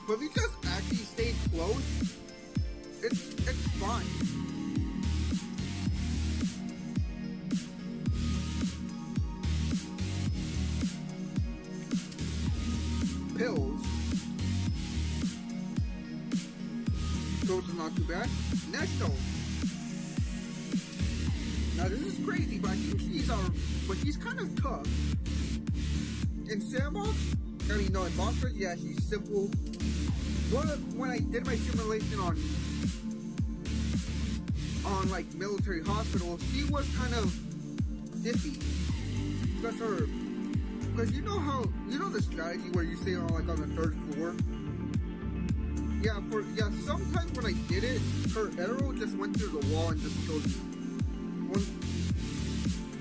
But if he just actually stays close, it's fine. Pills. Those are not too bad. Nesto. Now this is crazy, but I think he's kind of tough. In Sandbox, I mean, no, in Boss Rush, yeah, she's simple. But when I did my simulation on like military hospitals, she was kind of iffy. Because you know the strategy where you stay on like on the third floor. Yeah, sometimes when I did it, her arrow just went through the wall and just killed me. When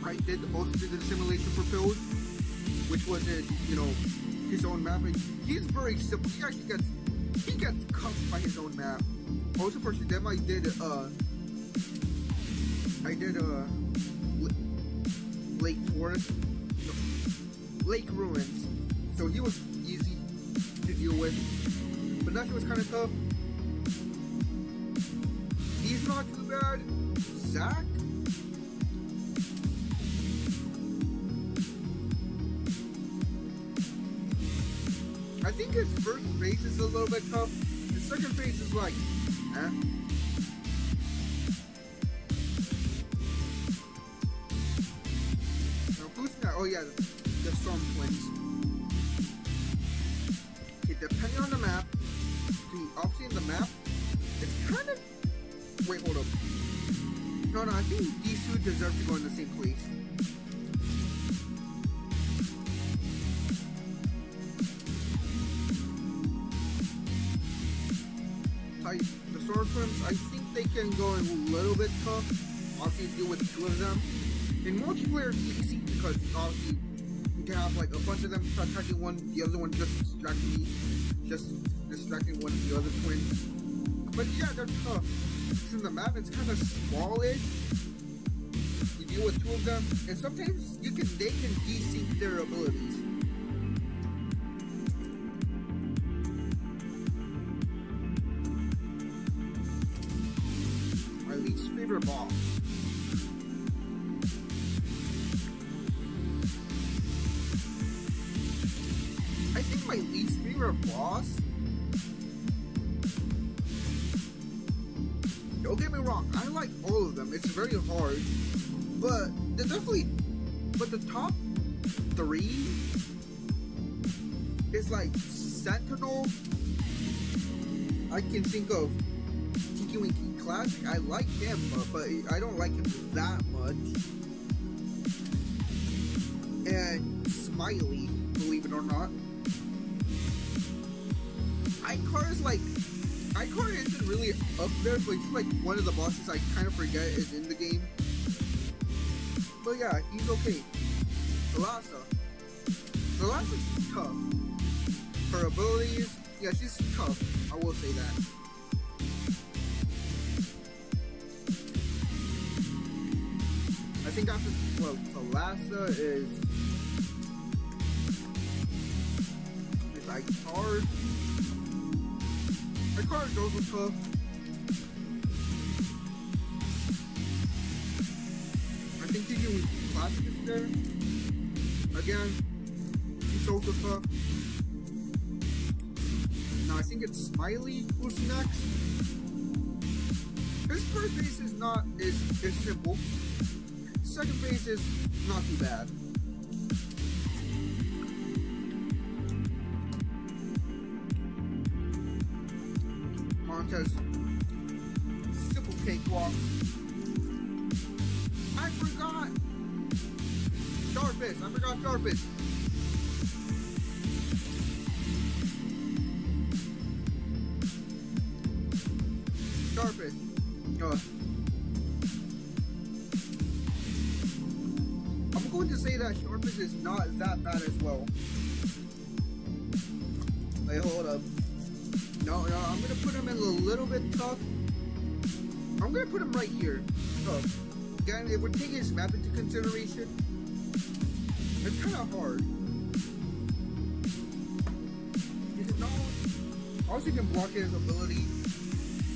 I did the simulation for Pills, which was in, his own map, and he's very simple. He actually gets cuffed by his own map. Also for Shadem, I did Lake Forest, Lake Ruins, so he was easy to deal with. But Nashi was kind of tough. He's not too bad. Zach. I think his first phase is a little bit tough. His second phase is like, eh. Now who's that? Oh yeah, the Storm Twins. Okay, depending on the map, obviously in the map, it's kind of... Wait, hold up. No, I think these two deserve to go in the same place. The Sword Twins, I think they can go a little bit tough. Obviously, deal with two of them. In multiplayer, it's easy because obviously you can have like a bunch of them attacking one, the other one just distracting one of the other twins. But yeah, they're tough. It's in the map, it's kind of smallish. You deal with two of them, and sometimes they can desync their abilities. My least favorite boss. I think my least favorite boss. Don't get me wrong, I like all of them. It's very hard, but the top three is like Sentinel. I can think of Tiki Winky Classic. I like him, but I don't like him that much. And Smiley, believe it or not. Icar isn't really up there, but he's like one of the bosses I kind of forget is in the game. But yeah, he's okay. Thalassa's tough. Her abilities, yeah, she's tough. I will say that. I think after, Thalassa is Icar. Icar is also tough. I think Tiki with Classic is there. Again, he's also tough. Now I think it's Smiley who's next. His first base is simple. Second base is not too bad. Montez, simple cakewalk. I forgot Sharpest. I'm going to say that Sharpest is not that bad as well. Wait, hold up. No, I'm gonna put him in a little bit tough. I'm gonna put him right here. Tough. Again, if we're taking his map into consideration, it's kind of hard. Also, you can block his ability,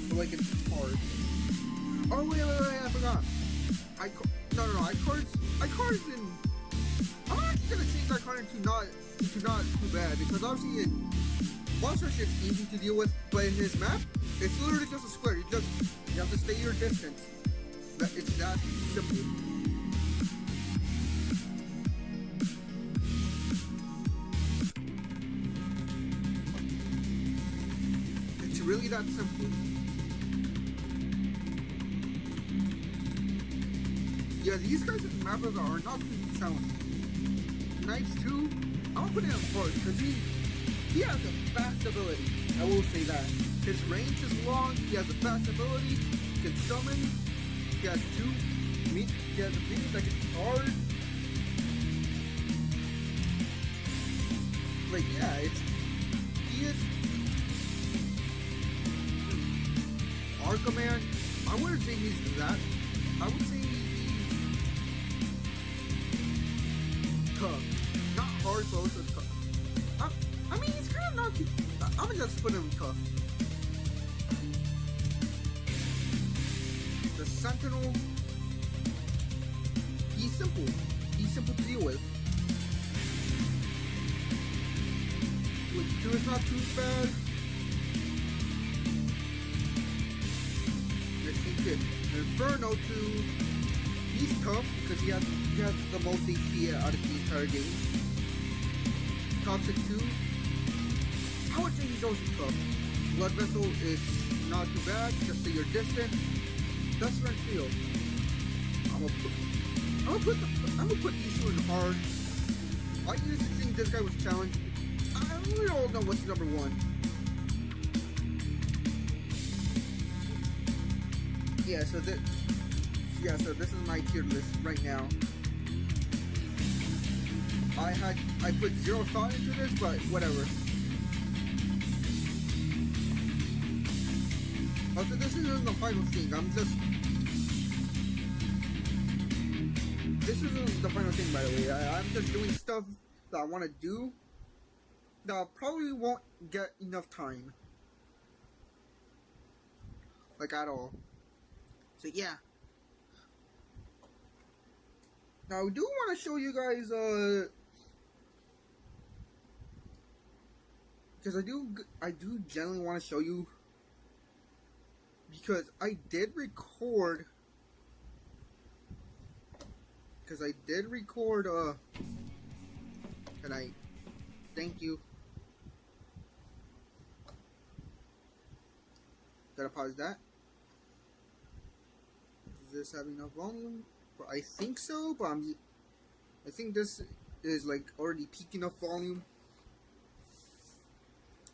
but like it's hard. Oh wait, I forgot. Icar's in. I'm actually gonna change Icar into not too bad because obviously boss rush is easy to deal with, but in his map, it's literally just a square. You have to stay your distance. It's that simple. It's really that simple. Yeah, these guys' mappers are not too challenging. Knights too, I'll put it on hard because he has a fast ability. I will say that. His range is long, he has a fast ability, he can summon, he has he has a beam that gets hard. Like yeah, he is Arcoman. I wouldn't say he's that. I would say tough. Not hard, but also tough. I mean, he's kind of not too... I'm gonna just put him tough. The Sentinel... He's simple. He's simple to deal with. With 2 is not too bad. Let's see it. Inferno 2... He's tough because he has the most HP out of the entire game. Toxic 2, I would say he's also tough. Blood Vessel is not too bad, just stay your distance. Dust Run Field. I'm gonna put these two in hard. I used to think this guy was challenged. I really don't know what's number 1. So this is my tier list right now. I put 0 thought into this, but whatever. Also, this isn't the final thing. This isn't the final thing, by the way. I'm just doing stuff that I want to do that I probably won't get enough time. Like, at all. So, yeah. Now, I do want to show you guys, because I do generally want to show you, because I did record, and I thank you. Gotta pause that. Does this have enough volume? I think so, but I think this is like already peak enough volume.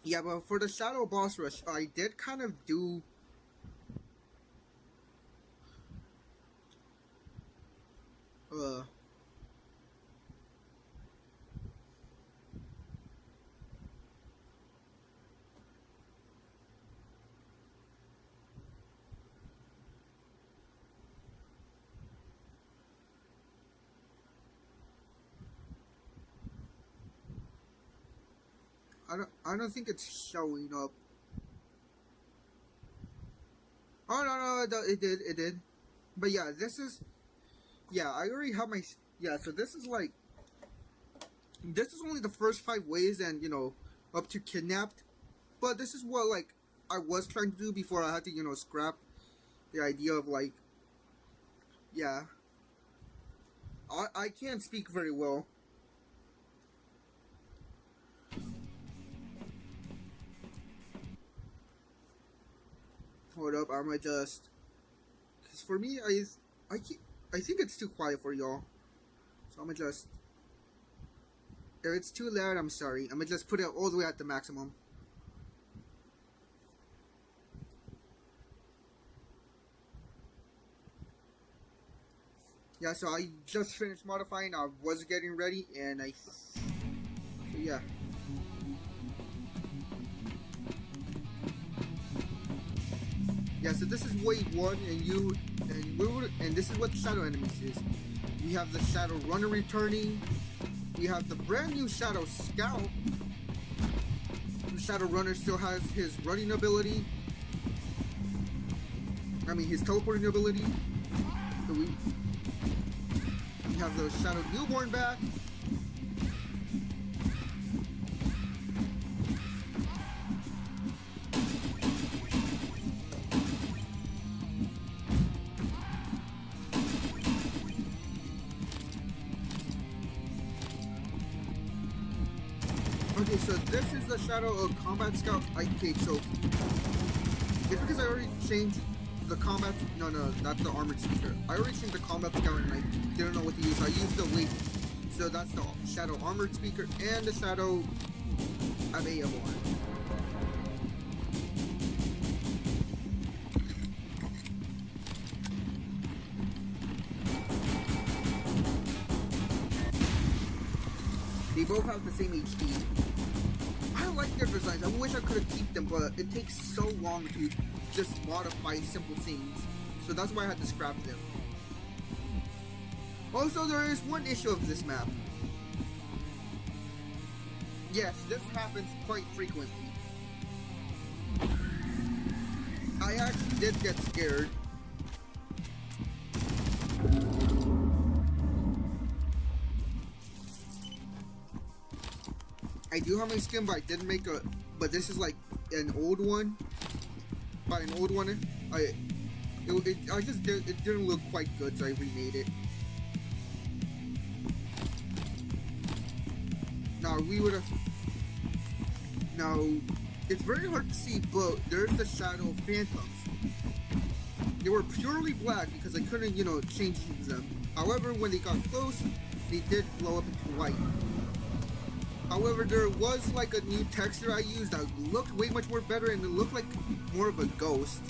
Yeah, but for the Shadow Boss Rush, I did kind of do I don't think it's showing up. Oh no, it did. But yeah, I already have my, so this is only the first 5 ways, and you know, up to kidnapped. But this is what like I was trying to do before I had to, you know, scrap the idea of like, yeah. I can't speak very well. Hold up, I might just, because for me, I think it's too quiet for y'all. So I'm gonna just, if it's too loud, I'm sorry. I'm gonna just put it all the way at the maximum. Yeah, so I just finished modifying. I was getting ready, and so yeah. Yeah, so this is wave 1, and this is what the Shadow enemies is. We have the Shadow Runner returning. We have the brand new Shadow Scout. The Shadow Runner still has his running ability. I mean, his teleporting ability. So we have the Shadow Newborn back. Okay, so this is the Shadow of Combat Scout. Okay, so it's because I already changed the combat. No, not the armored speaker. I already changed the combat scout and I didn't know what to use. I used the weight. So that's the Shadow armored speaker and the Shadow available. They both have the same HD. I like their designs. I wish I could have kept them, but it takes so long to just modify simple things. So that's why I had to scrap them. Also, there is one issue of this map. Yes, this happens quite frequently. I actually did get scared. I do have my skin, but I didn't make a. But this is like an old one. By an old one, it didn't look quite good, so I remade it. Now we would have. Now it's very hard to see, but there's the Shadow Phantoms. They were purely black because I couldn't, change them. However, when they got close, they did blow up into white. However, there was like a new texture I used that looked way much more better and it looked like more of a ghost.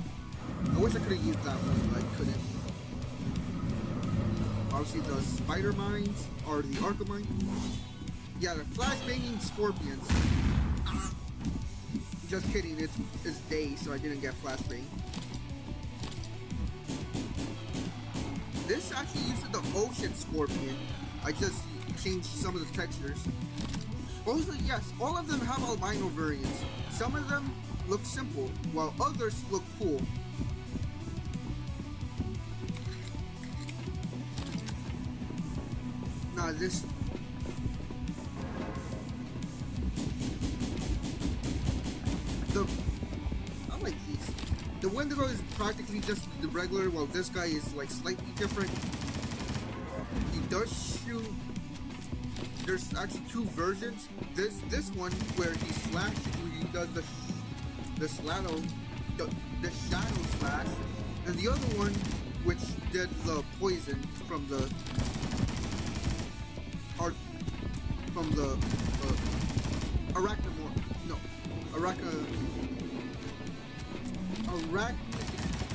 I wish I could have used that one, but I couldn't. Obviously, the spider mines or the arca mine. Yeah, the flashbanging scorpions. Just kidding, it's day, so I didn't get flashbang. This actually uses the ocean scorpion. I just changed some of the textures. Also, yes, all of them have albino variants. Some of them look simple, while others look cool. Now this... I like these. The Wendigo is practically just the regular, while this guy is like slightly different. He does shoot... There's actually two versions. This one where he does the shadow slash, and the other one which did the poison from the arachnamore. No,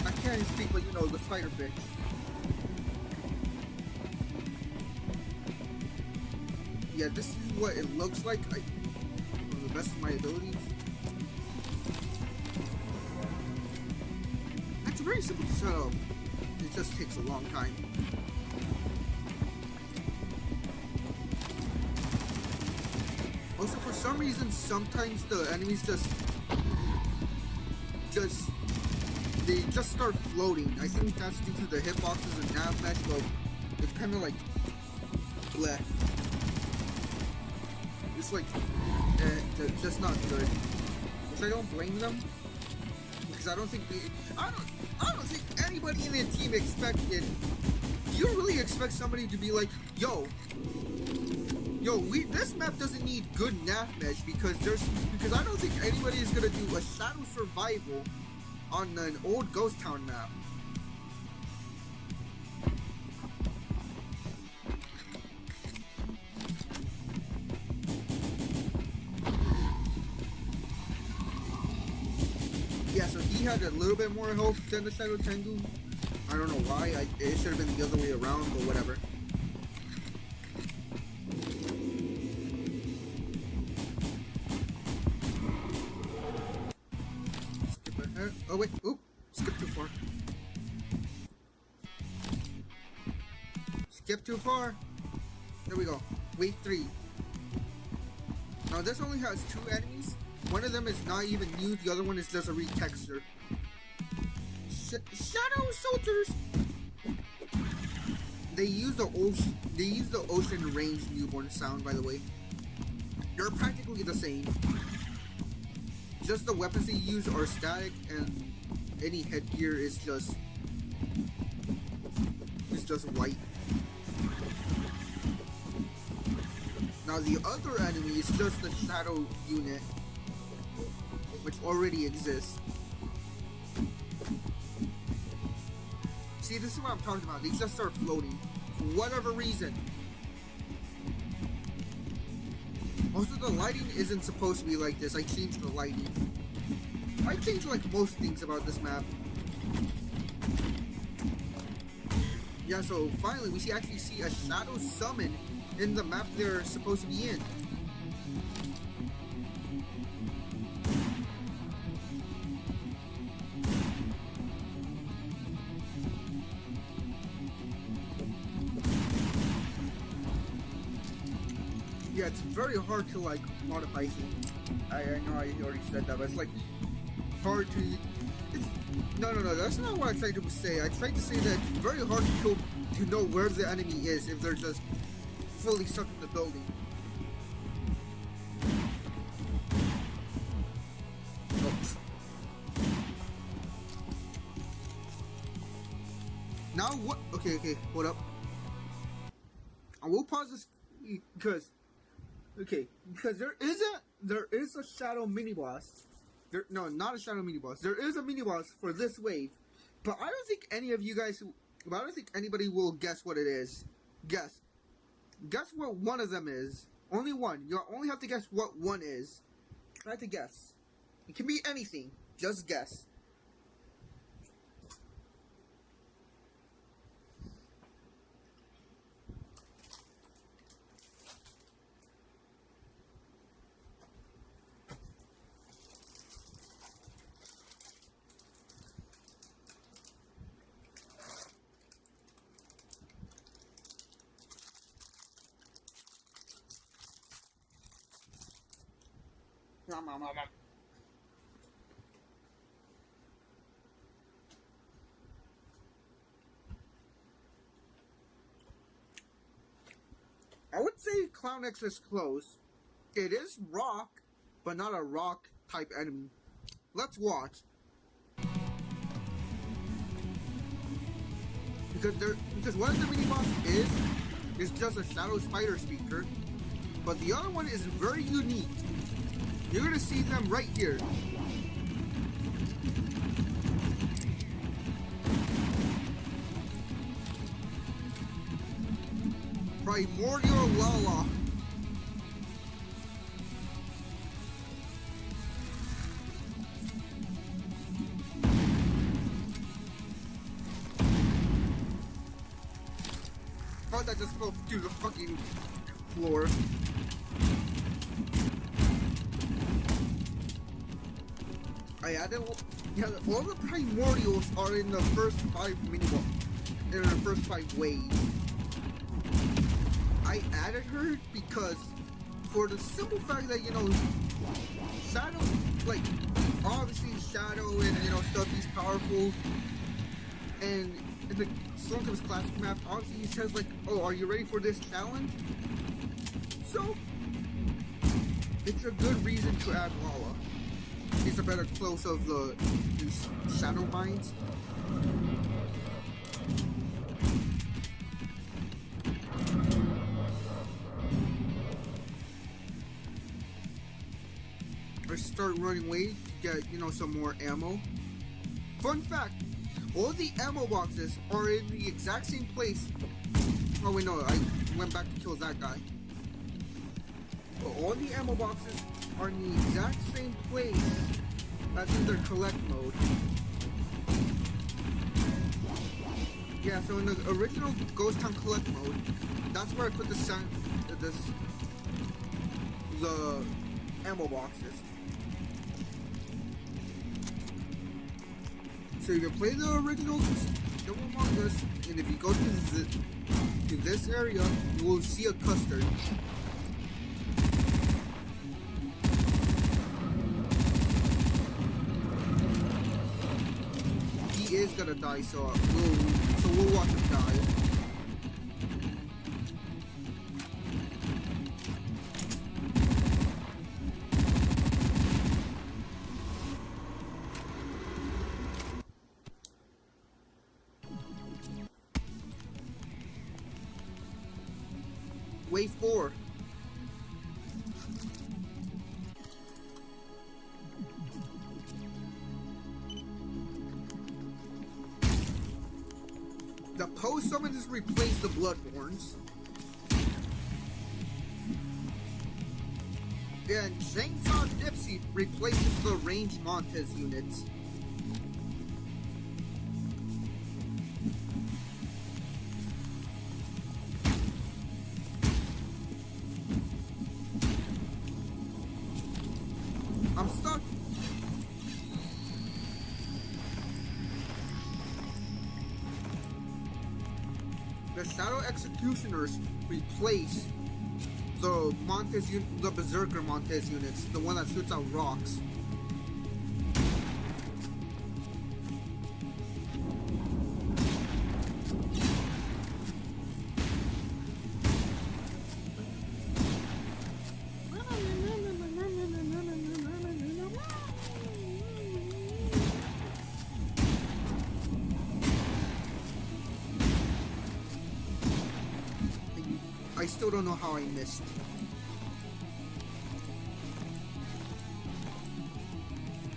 I can't speak, but the spider bitch. Yeah, this is what it looks like. To the best of my abilities. It's very simple to set up. It just takes a long time. Also, for some reason, sometimes the enemies they just start floating. I think that's due to the hitboxes and nav mesh, but it's kind of like bleh. It's like, they're just not good. Which I don't blame them, because I don't think anybody in the team expected. Do you really expect somebody to be like, yo, this map doesn't need good nav mesh because I don't think anybody is gonna do a shadow survival on an old ghost town map. Yeah, so he had a little bit more health than the Shadow Tengu. I don't know why. It should have been the other way around, but whatever. Skip ahead. Oh wait, oop, skip too far. Skip too far. There we go. Wave 3. Now this only has 2 enemies. One of them is not even new, the other one is just a retexture. Shadow soldiers! They use the ocean range newborn sound, by the way. They're practically the same. Just the weapons they use are static, and any headgear is just white. Now the other enemy is just the shadow unit, which already exists. See, this is what I'm talking about. They just start floating for whatever reason. Also, the lighting isn't supposed to be like this. I changed the lighting. I changed like most things about this map. Yeah, so finally we actually see a shadow summon in the map they're supposed to be in. Yeah, it's very hard to like modify things. I know I already said that, but it's like hard to. No, that's not what I tried to say. I tried to say that it's very hard to know where the enemy is if they're just fully stuck in the building. Oh. Now what? Okay, hold up. I will pause this because there is a shadow mini boss. No, not a shadow mini boss. There is a mini boss for this wave, but I don't think any of you guys. I don't think anybody will guess what it is. Guess what one of them is. Only one. You only have to guess what one is. Try to guess. It can be anything. Just guess. I would say Clown X is close. It is rock, but not a rock type enemy. Let's watch. Because one of the mini boss is just a shadow spider speaker, but the other one is very unique. You're gonna see them right here. Primordial Lala. Oh, that just fell through the fucking floor. I added, yeah, all the primordials are in the first 5 mini-boss, in the first 5 waves. I added her because, for the simple fact that, you know, Shadow, like, obviously Shadow and, you know, stuff, he's powerful, and in the Slendytubbies classic map, obviously he says, like, oh, are you ready for this challenge? So, it's a good reason to add Lala. It's a better close of these shadow mines. Let's start running away to get, you know, some more ammo. Fun fact, all the ammo boxes are in the exact same place. Oh wait, no, I went back to kill that guy. But all the ammo boxes are in the exact same place as in their collect mode. Yeah, so in the original Ghost Town collect mode, that's where I put the ammo boxes. So you can play the original Still Among Us, and if you go to this area, you will see a custard. He is gonna die, so we'll watch him die. Wave 4. replace the Bloodborns. And Chainsaw Dipsy replaces the ranged Montez units. I'm stuck. The Shadow Executioners replace the the Berserker Montez units, the one that shoots out rocks. I still don't know how I missed.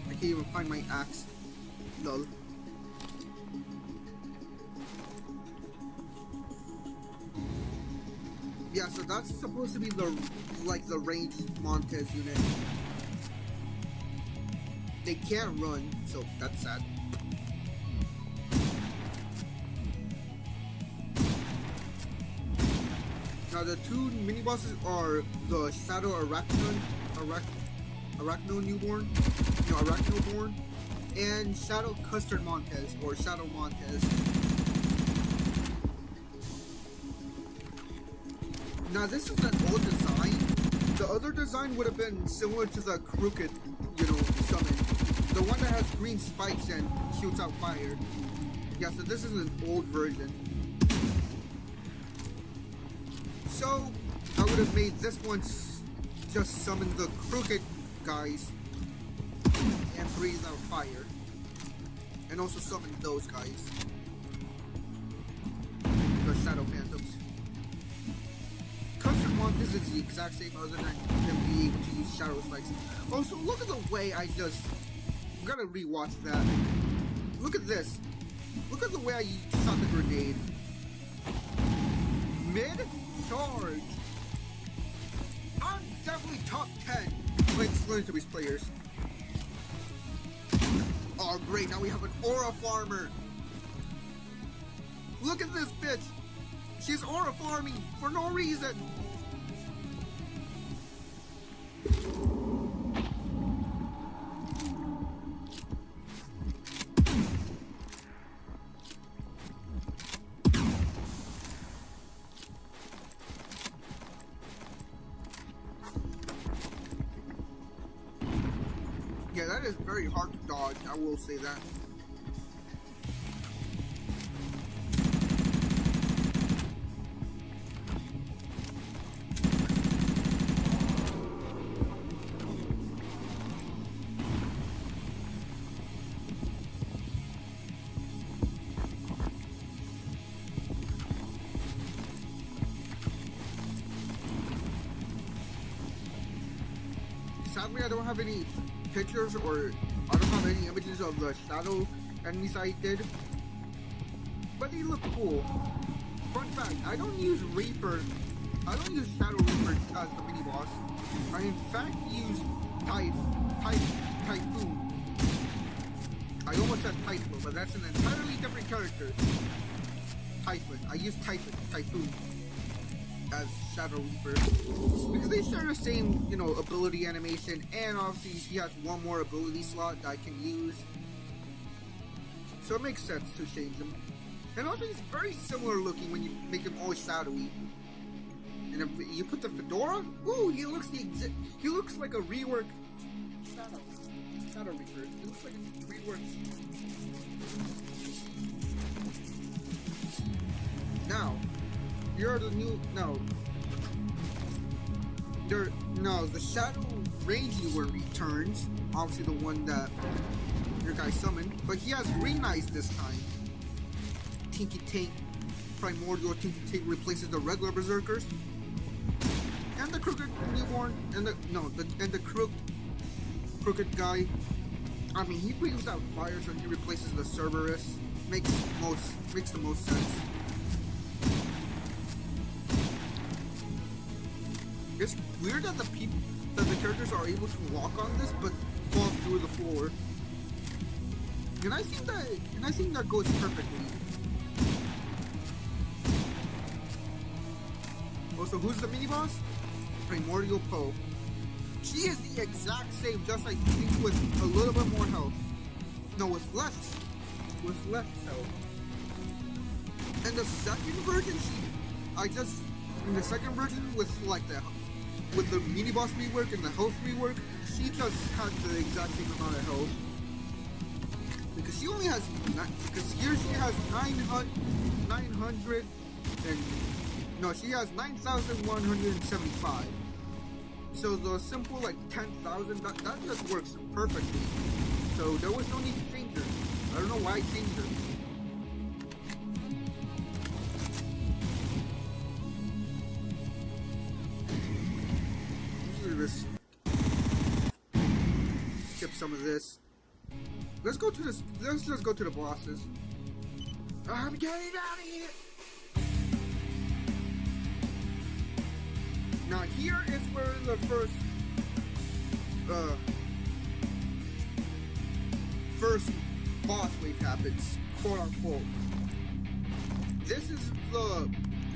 I can't even find my axe. Lol. Yeah, so that's supposed to be the ranged Montez unit. They can't run, so that's sad. Now the two mini bosses are the Shadow Arachno Newborn, Arachnoborn, and Shadow Custard Montez or Shadow Montez. Now this is an old design. The other design would have been similar to the Crooked, summon. The one that has green spikes and shoots out fire. Yeah, so this is an old version. So, I would have made this one just summon the Crooked guys and breathe out fire. And also summon those guys. The Shadow Phantoms. Custard Montez is the exact same other than him being able to use Shadow Spikes. Also, look at the way I'm gonna rewatch that. Look at this. Look at the way I shot the grenade. Mid-charge. I'm definitely top 10 playing Slendytubbies players. Oh great, now we have an aura farmer. Look at this bitch. She's aura farming for no reason. Yeah, that is very hard to dodge, I will say that. Sadly, I don't have any pictures or I don't have any images of the shadow enemies I did, but they look cool. Fun fact, I don't use Shadow Reaper as the mini boss. I in fact use Typhoon. I almost said Typhoon, but that's an entirely different character. Typhoon. I use Typhoon as Shadow Reaper because they share the same, ability animation, and obviously he has one more ability slot that I can use, so it makes sense to change him. And also he's very similar looking when you make him all shadowy. And if you put the fedora, ooh, he looks like a reworked Shadow Reaper. He looks like a reworked. Now, you're the new the Shadow Ranger returns. Obviously the one that your guy summoned, but he has green eyes this time. Tinky Tank, Primordial Tinky Tank replaces the regular Berserkers, and the Crooked Newborn, and the Crooked guy. I mean, he breathes out fire, so he replaces the Cerberus. Makes the most sense. It's weird that the characters are able to walk on this, but fall through the floor. And I think that goes perfectly. Also, who's the mini boss? Primordial Poe. She is the exact same, just like Pink with a little bit more health. No, with less health. And the second version, in the second version with the mini boss rework and the health rework, she just has the exact same amount of health. Because she only has, because here she has 900 and, no, she has 9,175. So the simple like 10,000, that just works perfectly. So there was no need to change her. I don't know why I changed her. This. Skip some of this. Let's just go to the bosses. I'm getting out of here. Now here is where the first boss wave happens, quote unquote.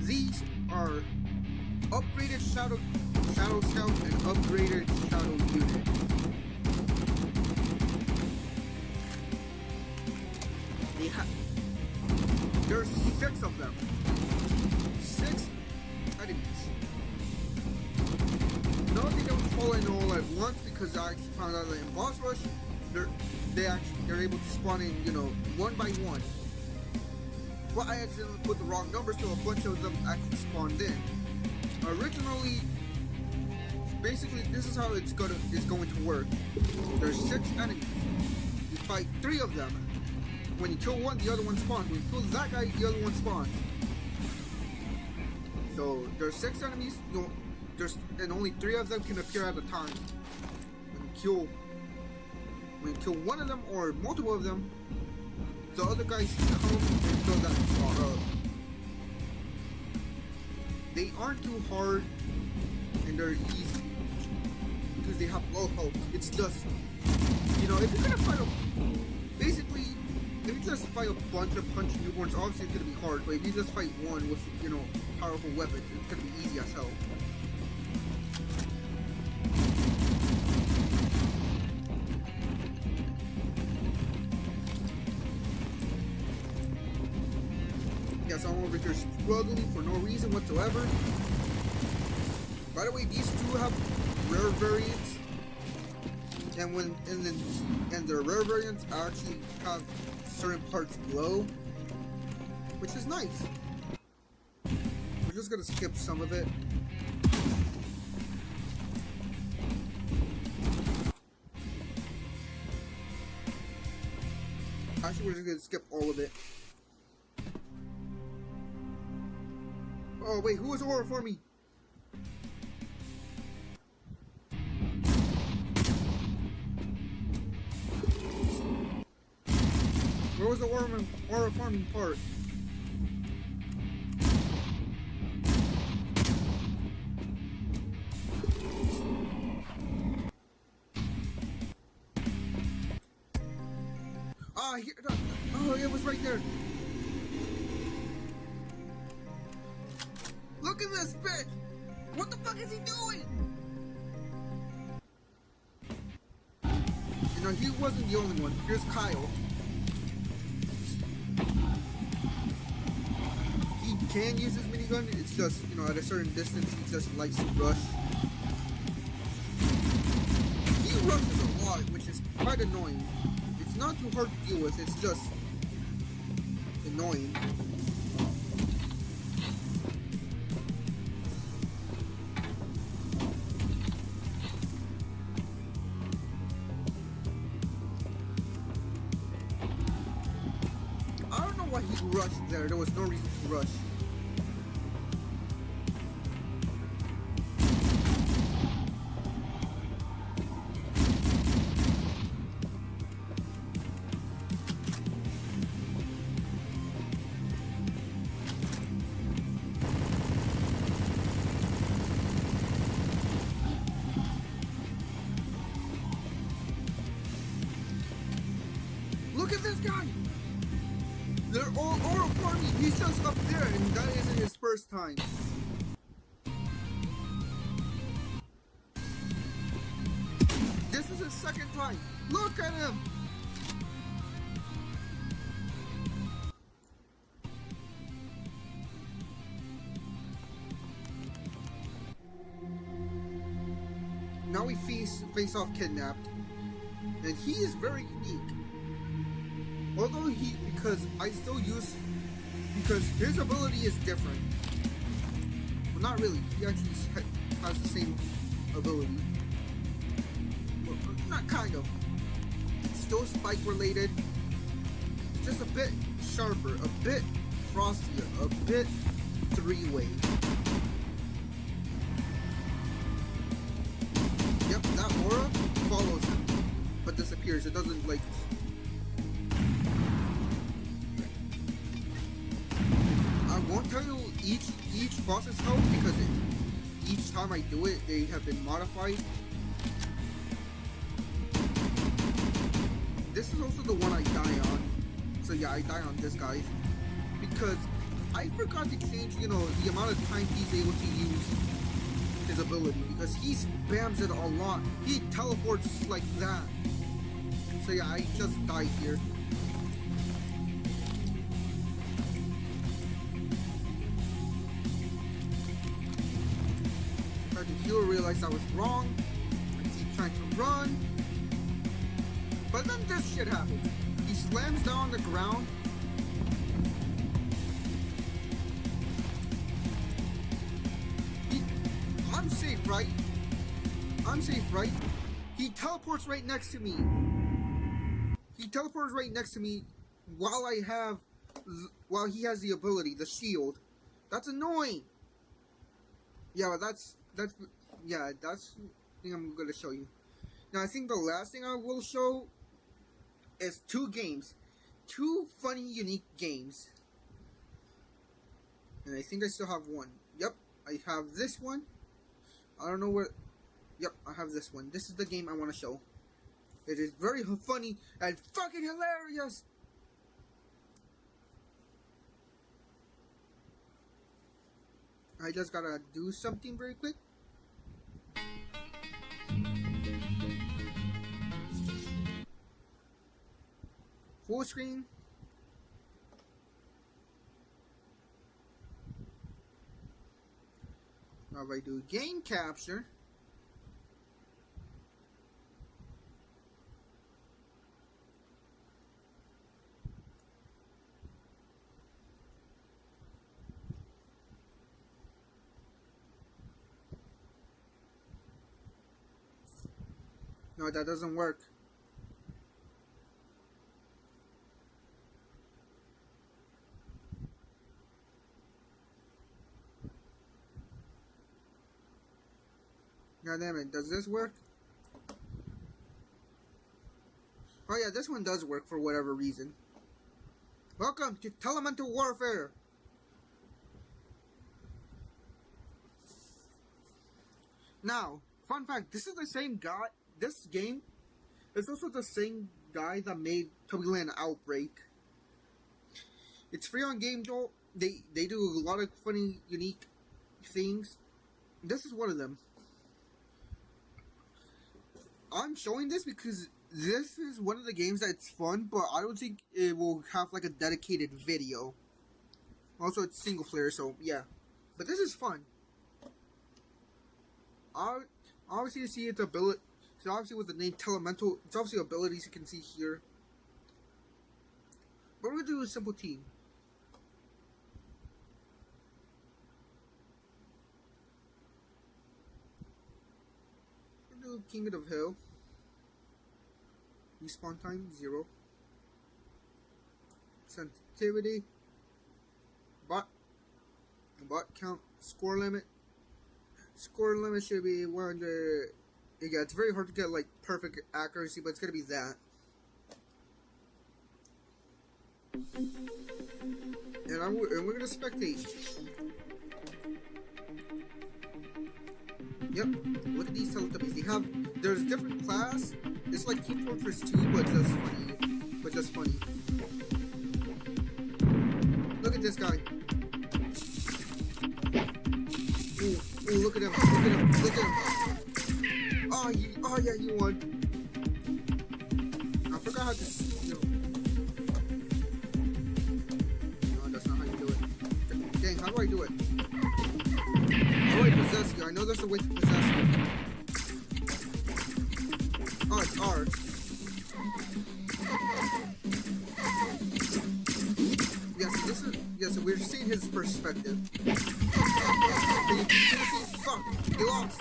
These are upgraded Shadow Scout and upgraded Shadow Unit. There's 6 of them. 6 enemies. No, they don't fall in all at once because I actually found out that in Boss Rush, they're able to spawn in, one by one. Well, I accidentally put the wrong number, so a bunch of them actually spawned in. Originally, basically, this is how it's going to work. There's 6 enemies. You fight 3 of them. When you kill one, the other one spawns. When you kill that guy, the other one spawns. So there's 6 enemies. And only 3 of them can appear at a time. When you kill one of them or multiple of them, the other guys come and fill that spot up. They aren't too hard, and they're easy because they have low health. It's just, if you're gonna fight if you just fight a bunch of punchy newborns, obviously it's gonna be hard. But if you just fight one with, powerful weapons, it's gonna be easy as hell. Yes, I'm over here struggling for no reason whatsoever. By the way, these 2 have rare variants, and the rare variants actually have certain parts glow, which is nice. We're just gonna skip some of it. Actually, we're just gonna skip all of it. Oh wait, who was aura for me? Where was the aura farming part? Oh, it was right there. Look at this bitch! What the fuck is he doing? He wasn't the only one. Here's Kyle. He can use his minigun. It's just, at a certain distance, he just likes to rush. He rushes a lot, which is quite annoying. It's not too hard to deal with. It's just annoying. He rushed there. There was no reason to rush. this guy! They're all for me. He's just up there, and that isn't his first time. This is his second time. Look at him! Now we face off Kidnapped, and he is very unique. Although because his ability is different. Well, not really. He actually has the same ability. Well, not kind of. It's still spike related. It's just a bit sharper, a bit frostier, a bit three-way. Yep, that aura follows him, but disappears. It doesn't like. I won't tell you each boss's health because each time I do it, they have been modified. This is also the one I die on. So yeah, I die on this guy because I forgot to change, the amount of time he's able to use his ability because he spams it a lot. He teleports like that. So yeah, I just died here. Tried to heal, realized I was wrong. I keep trying to run. But then this shit happens. He slams down on the ground. I'm safe, right? I'm safe, right? He teleports right next to me. He teleports right next to me while he has the ability, the shield. That's annoying. Yeah, that's the thing I'm gonna show you. Now I think the last thing I will show is two funny, unique games. And I think I still have one. Yep, I have this one. I don't know where. Yep, I have this one. This is the game I want to show. It is very funny and fucking hilarious. I just gotta do something very quick. Full screen. Now if I do game capture. No, that doesn't work. God damn it, does this work? Oh yeah, this one does work for whatever reason. Welcome to Elemental Warfare! Now, fun fact, this is the same guy, this game is also the same guy that made Tobyland Outbreak. It's free on Game Jolt. They do a lot of funny, unique things. This is one of them. I'm showing this because this is one of the games that's fun, but I don't think it will have like a dedicated video. Also, it's single player, so yeah. But this is fun. Obviously, you see its ability. So obviously, with the name Telemental, it's obviously abilities you can see here. But we're gonna do a simple team. We're gonna do King of the Hill. Respawn time 0. Sensitivity. Bot count. Score limit. Score limit should be 100. Yeah, it's very hard to get like perfect accuracy, but it's gonna be that. And we're gonna spectate. Yep, look at these Teletubbies. There's different class. It's like Team Fortress 2, but just funny. Look at this guy. Ooh, ooh, look at him. Look at him. Look at him. Oh, yeah, you won. I forgot how to. No, that's not how you do it. Dang, how do I do it? How do I possess you? I know there's a way to possess you. Oh, it's R. So we're seeing his perspective. Fuck, he lost.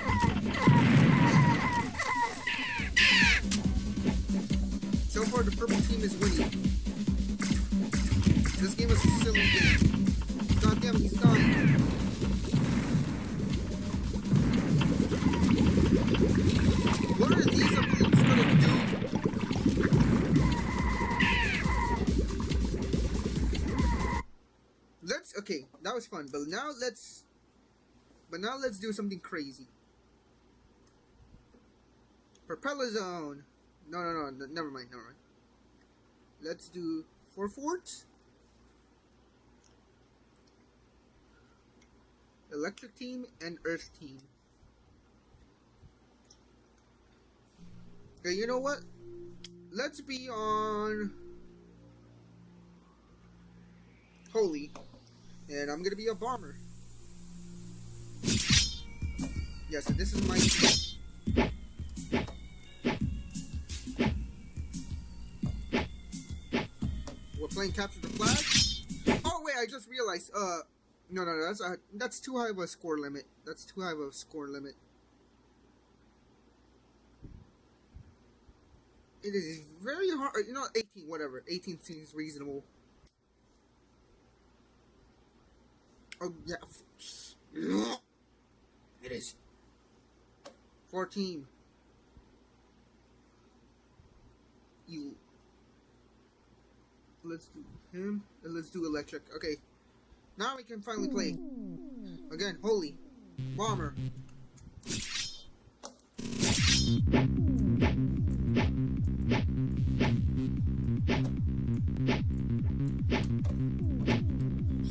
So far, the purple team is winning. This game is a silly game. God damn it, he's dying. What are these abilities gonna do? Okay, that was fun, but now let's do something crazy. Propeller zone. No, never mind. Let's do 4 forts. Electric team and Earth team. Okay, you know what? Let's be on Holy. And I'm gonna be a bomber. Yeah, so this is my team. We're playing capture the flag. Oh wait, I just realized. No, that's too high of a score limit. It is very hard. 18, whatever. 18 seems reasonable. Oh, yeah. It is. 14. Let's do him, and let's do electric. Okay. Now we can finally play. Again, Holy. Bomber.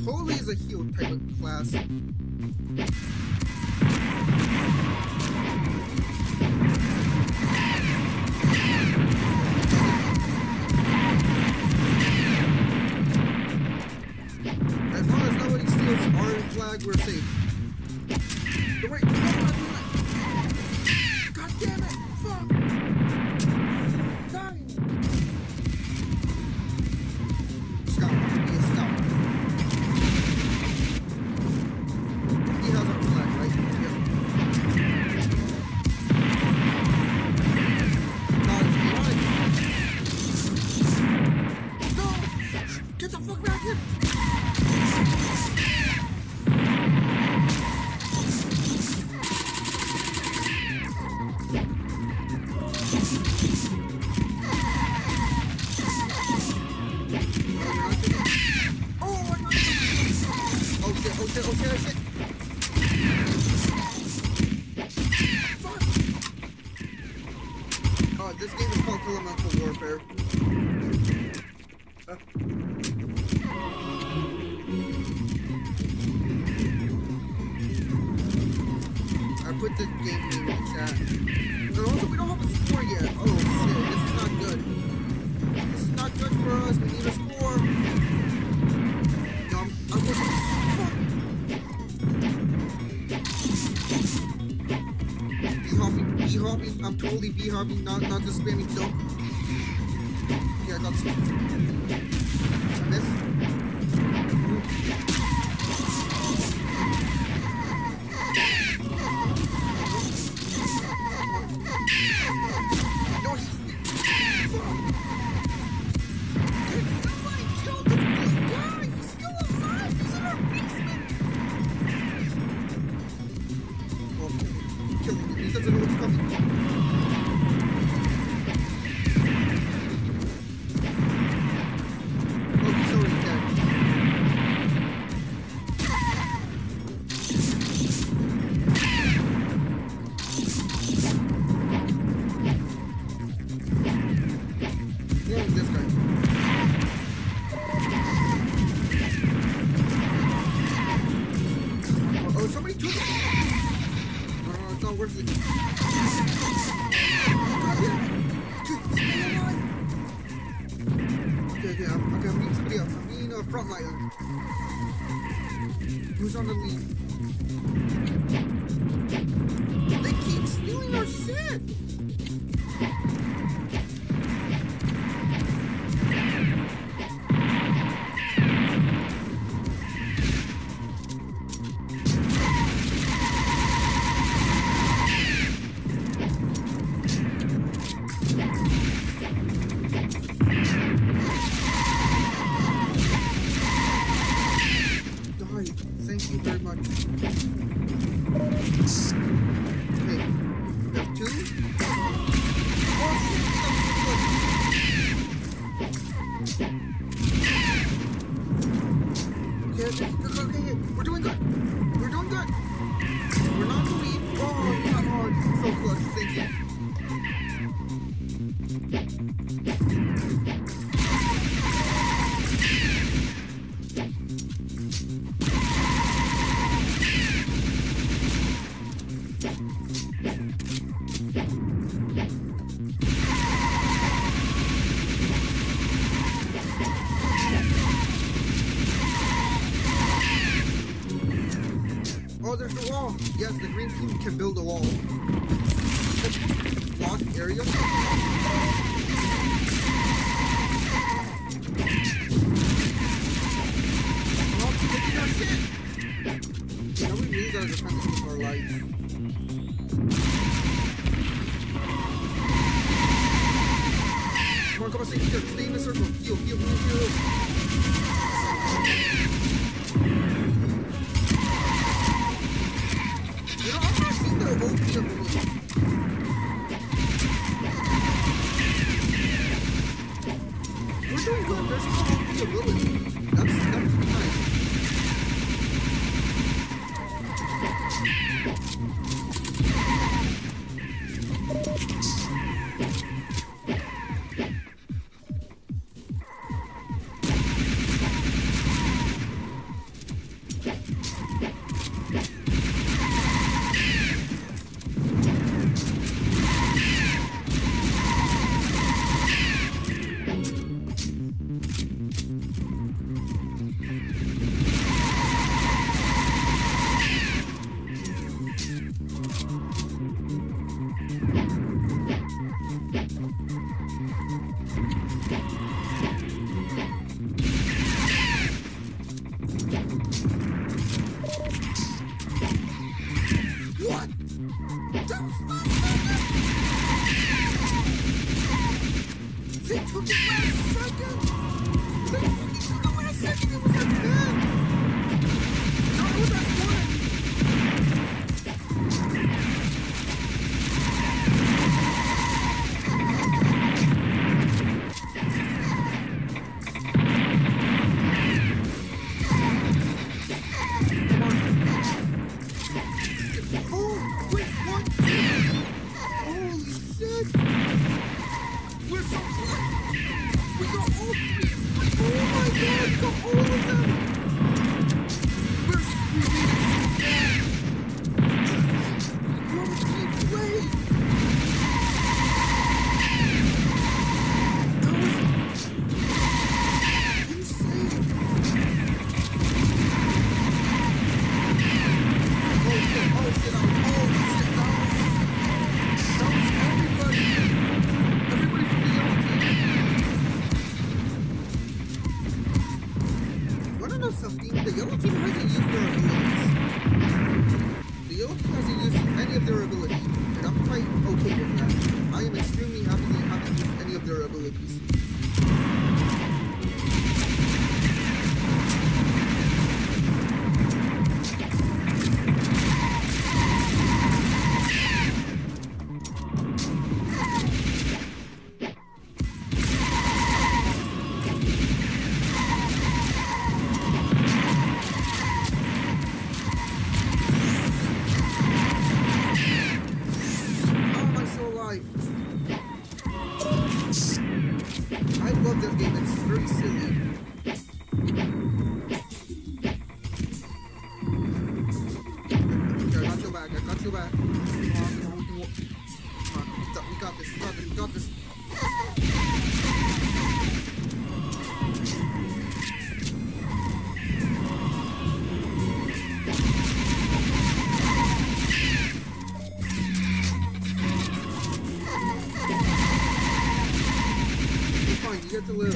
Holy is a heal type of class. As long as nobody steals our flag, we're safe. Don't worry, God damn it! Fuck! Die! Scout, be a scout. He has our flag, right? Yeah. No! Get the fuck back here! Okay. Fuck! Oh, this game is called Elemental Warfare. I put the game name in the chat. And also, we don't have a score yet. Oh, shit. This is not good. This is not good for us. We need a score. No, I'm looking. B-hopping. I'm totally B-hopping, not just spamming kill. Yeah, I got some. I missed. No, he's... Somebody killed this guy! He's still alive! He's in our basement! Okay. Killing him. He doesn't know what's coming. Oh, he's already dead. Killing this guy. not worth it. Okay, I'm being somebody else. I'm being a frontliner. Who's on the lead? They keep stealing our shit! Thank you very much. Okay, we have two. Oh shit, okay, we're doing good. We're doing good. We're not in the lead. Oh, come on, so close. Thank you. Oh, there's a wall. Yes, the green team can build a wall. Block area. Oh, taking our shit. Okay, now we really gotta defend this with our life. Come on, stay in the circle. Heal. You know, I'm not seeing their OP ability. We're doing good. There's no OP ability. That's nice. What? That was my second! They took it last second! They fucking took it last second! It was at 10! No, it was at 1! Something, the yellow team hasn't used their abilities. The yellow team hasn't used any of their abilities, and I'm quite okay with that. I am extremely happy they haven't used any of their abilities. I love this game, it's very silly. Okay, I got your back, too bad. Come on. We got this. You're fine, you get to live.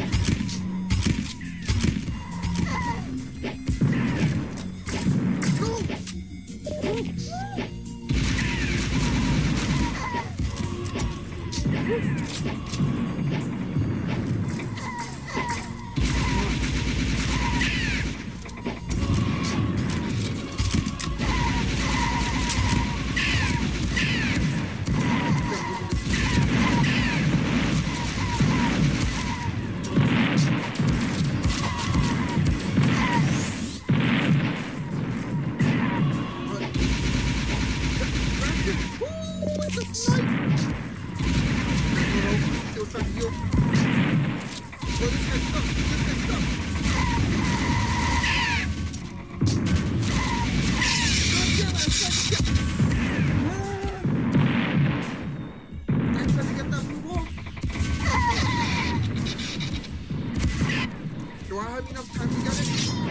Do I have enough time to get it? I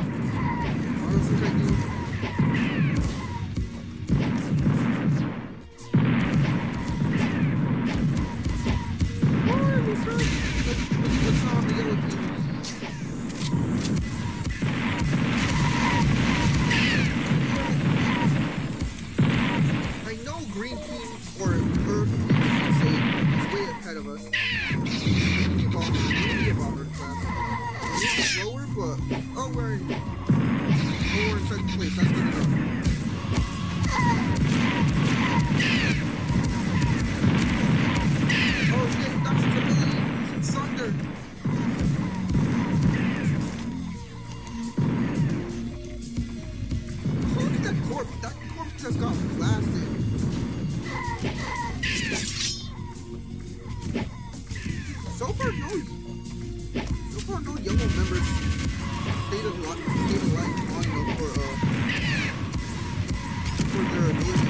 don't think I do. Let's not on the yellow team. I know green team or earth team is way ahead of us. We need a bomber class. It's slower, but we're in second place. That's good enough. Oh shit, that's his ability. It's thunder. Oh, look at that corpse. That corpse just got blasted. So far no yellow members stayed alive long enough for their ability.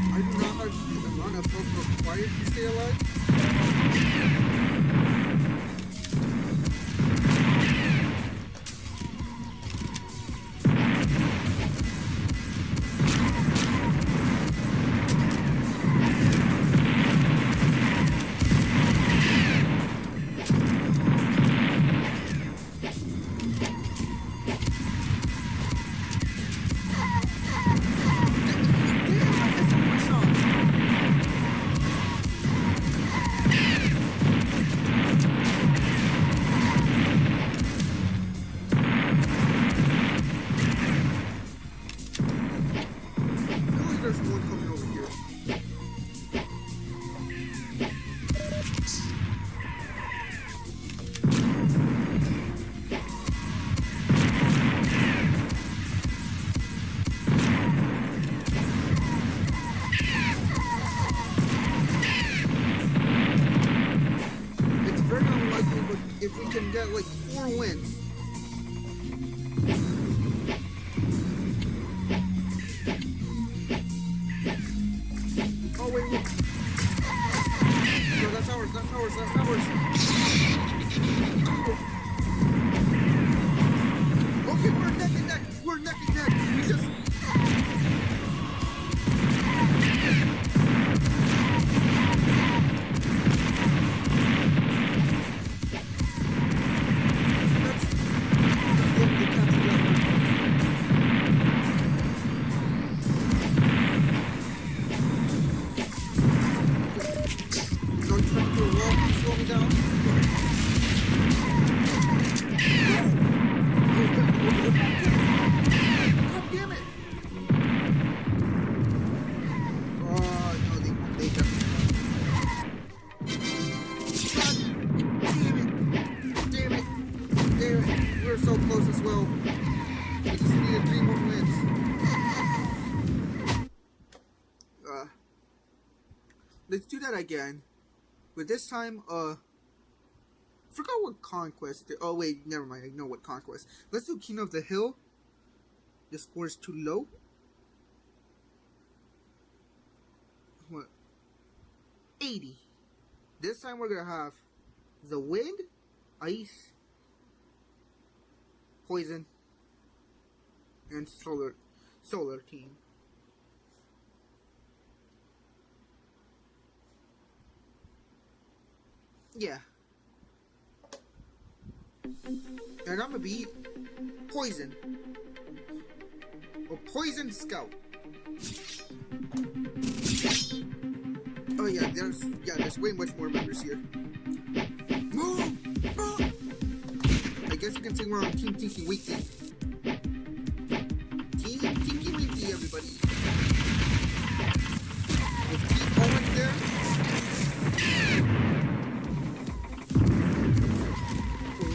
I do not have the amount of health required to stay alive. There's one coming over here. It's very unlikely, but if we can get like 4 wins. Oh wait. No, that's ours. Okay, we're neck and neck. We just... We're so close as well. We just needed 3 more wins. let's do that again. But this time, forgot what conquest. Oh wait, never mind. I know what conquest. Let's do King of the Hill. The score is too low. What? 80. This time we're gonna have the wind, ice, poison, and solar team. Yeah. And I'm gonna be poison. A poison scout. Oh yeah, there's way much more members here. Move! I guess you can say we're on Team Tinky Winky. Team Tinky Winky, everybody. With Team Owen there.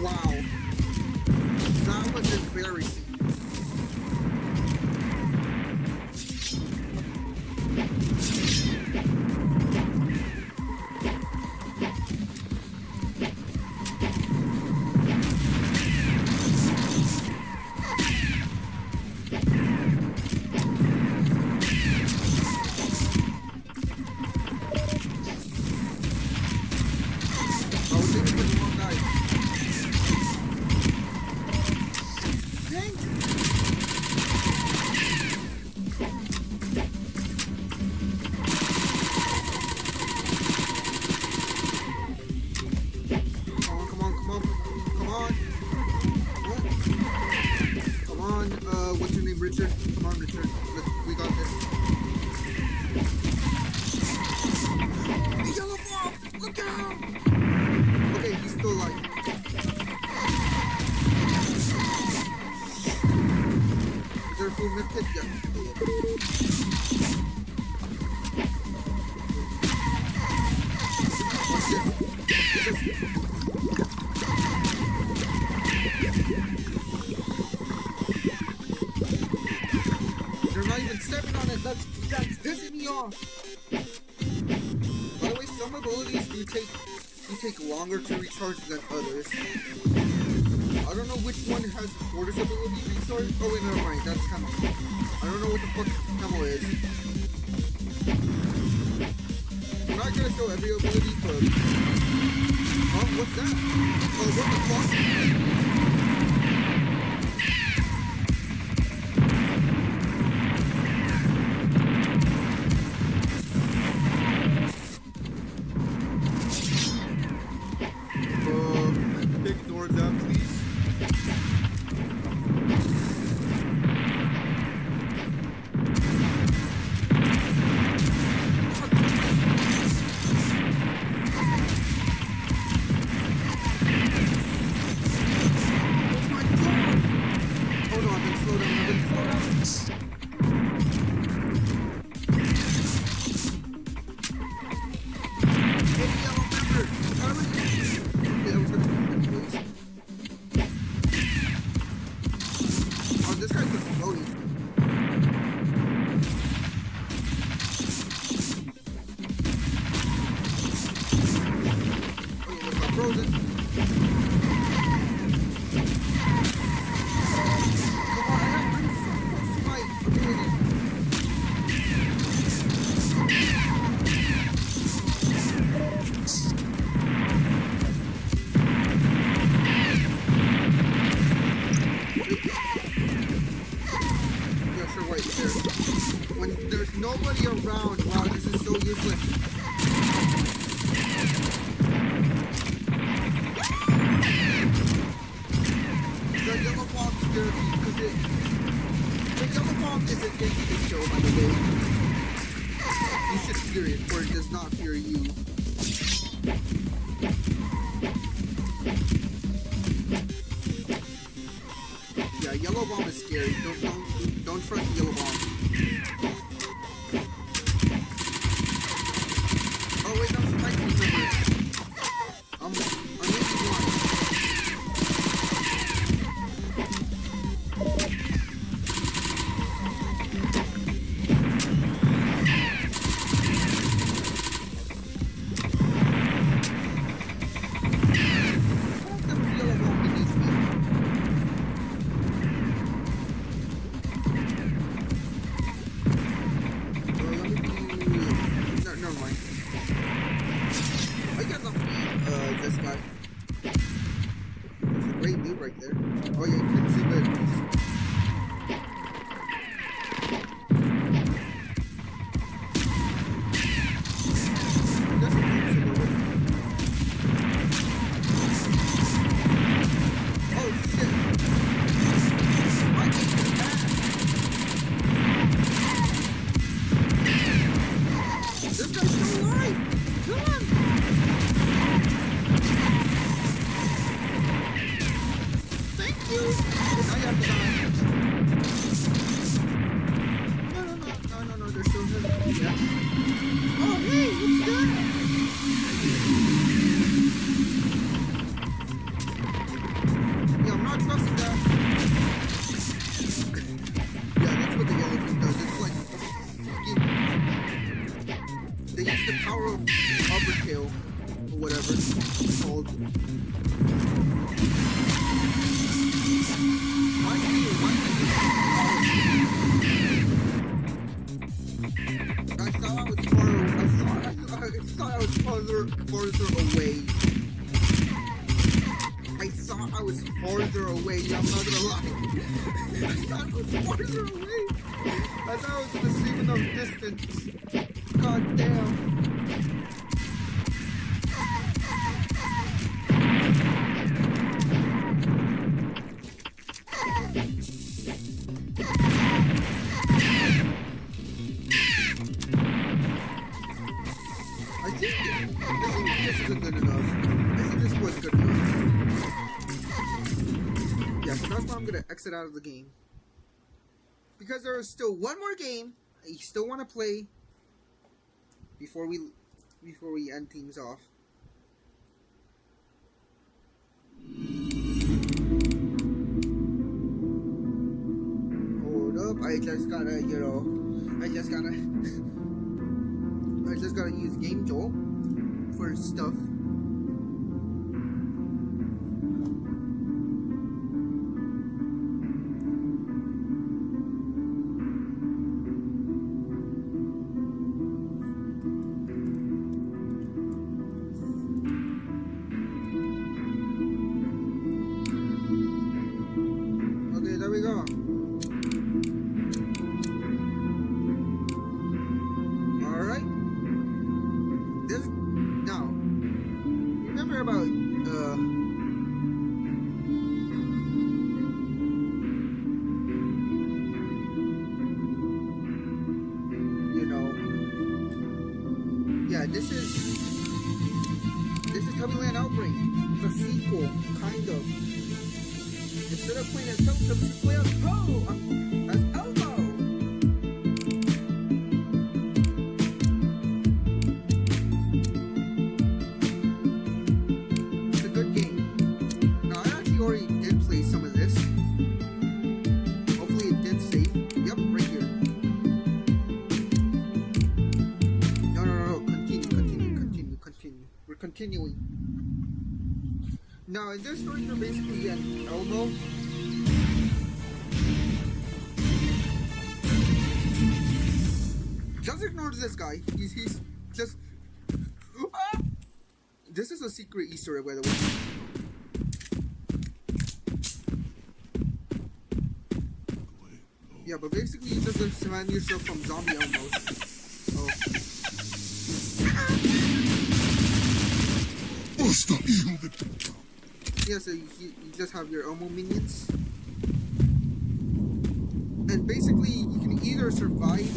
Wow. That was embarrassing. What's your name, Richard? Come on, Richard. We got this. The yellow ball! Look out! Okay, he's still alive. Is there a full med kit? Yeah. They're not even stepping on it. That's pissing me off. By the way, some abilities do take longer to recharge than others. I don't know which one has the shortest ability to recharge. Oh wait, never mind. That's Camel. I don't know what the fuck Camel is. I'm not gonna show every ability, but what's that? Oh, what the fuck? Ignore that, please. When there's nobody around, wow, this is so useless. The yellow bomb scared me because the yellow bomb is an instant kill, by the way. You should fear it, or it does not fear you. Yeah, yellow bomb is scary. Don't trust the yellow bomb. Oh wait, that's my team member. I'm missing one. Yeah. Oh, hey, what's that? Yeah, I'm not trusting that. Yeah, that's what the yellow thing does. It's like they use the power of uppertail or whatever it's called. Why me? I thought I was farther away. I thought I was farther away. I'm not gonna lie. I thought I was farther away. I thought I was in the same enough distance. God damn. I think this isn't good enough. I think this was good enough. Yeah, so that's why I'm gonna exit out of the game. Because there is still one more game I still want to play before we end things off. Hold up, I just gotta use Game Joel for stuff. Okay, there we go. Alright. Now, remember about yeah, this is Tubbieland Outbreak. It's a sequel, kind of. Instead of playing as Teletubbies, you play as Elmo. It's a good game. Now, I actually already did play some of this. Hopefully it did save. Yep, right here. No. Continue. We're continuing. Now, in this story, you're basically an Elmo. Just ignore this guy. He's just... Ah! This is a secret Easter egg, by the way. Yeah, but basically you just defend yourself from zombie Elmos. Oh. Yeah, so you just have your Elmo minions. And basically, you can either survive...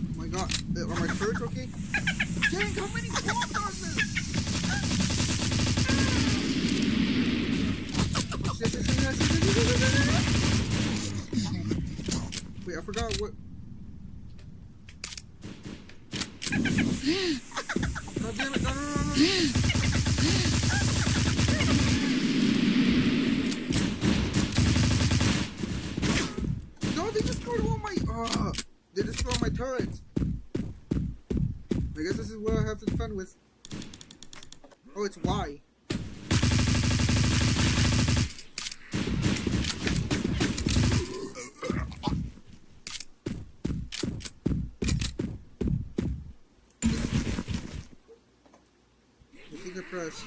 Oh my god, are my turrets okay? Dang, how many bombs are there? Wait, I forgot what... God damn it, no. No, they destroyed all my... they destroyed my turrets. I guess this is what I have to defend with. Oh, it's Y. Press.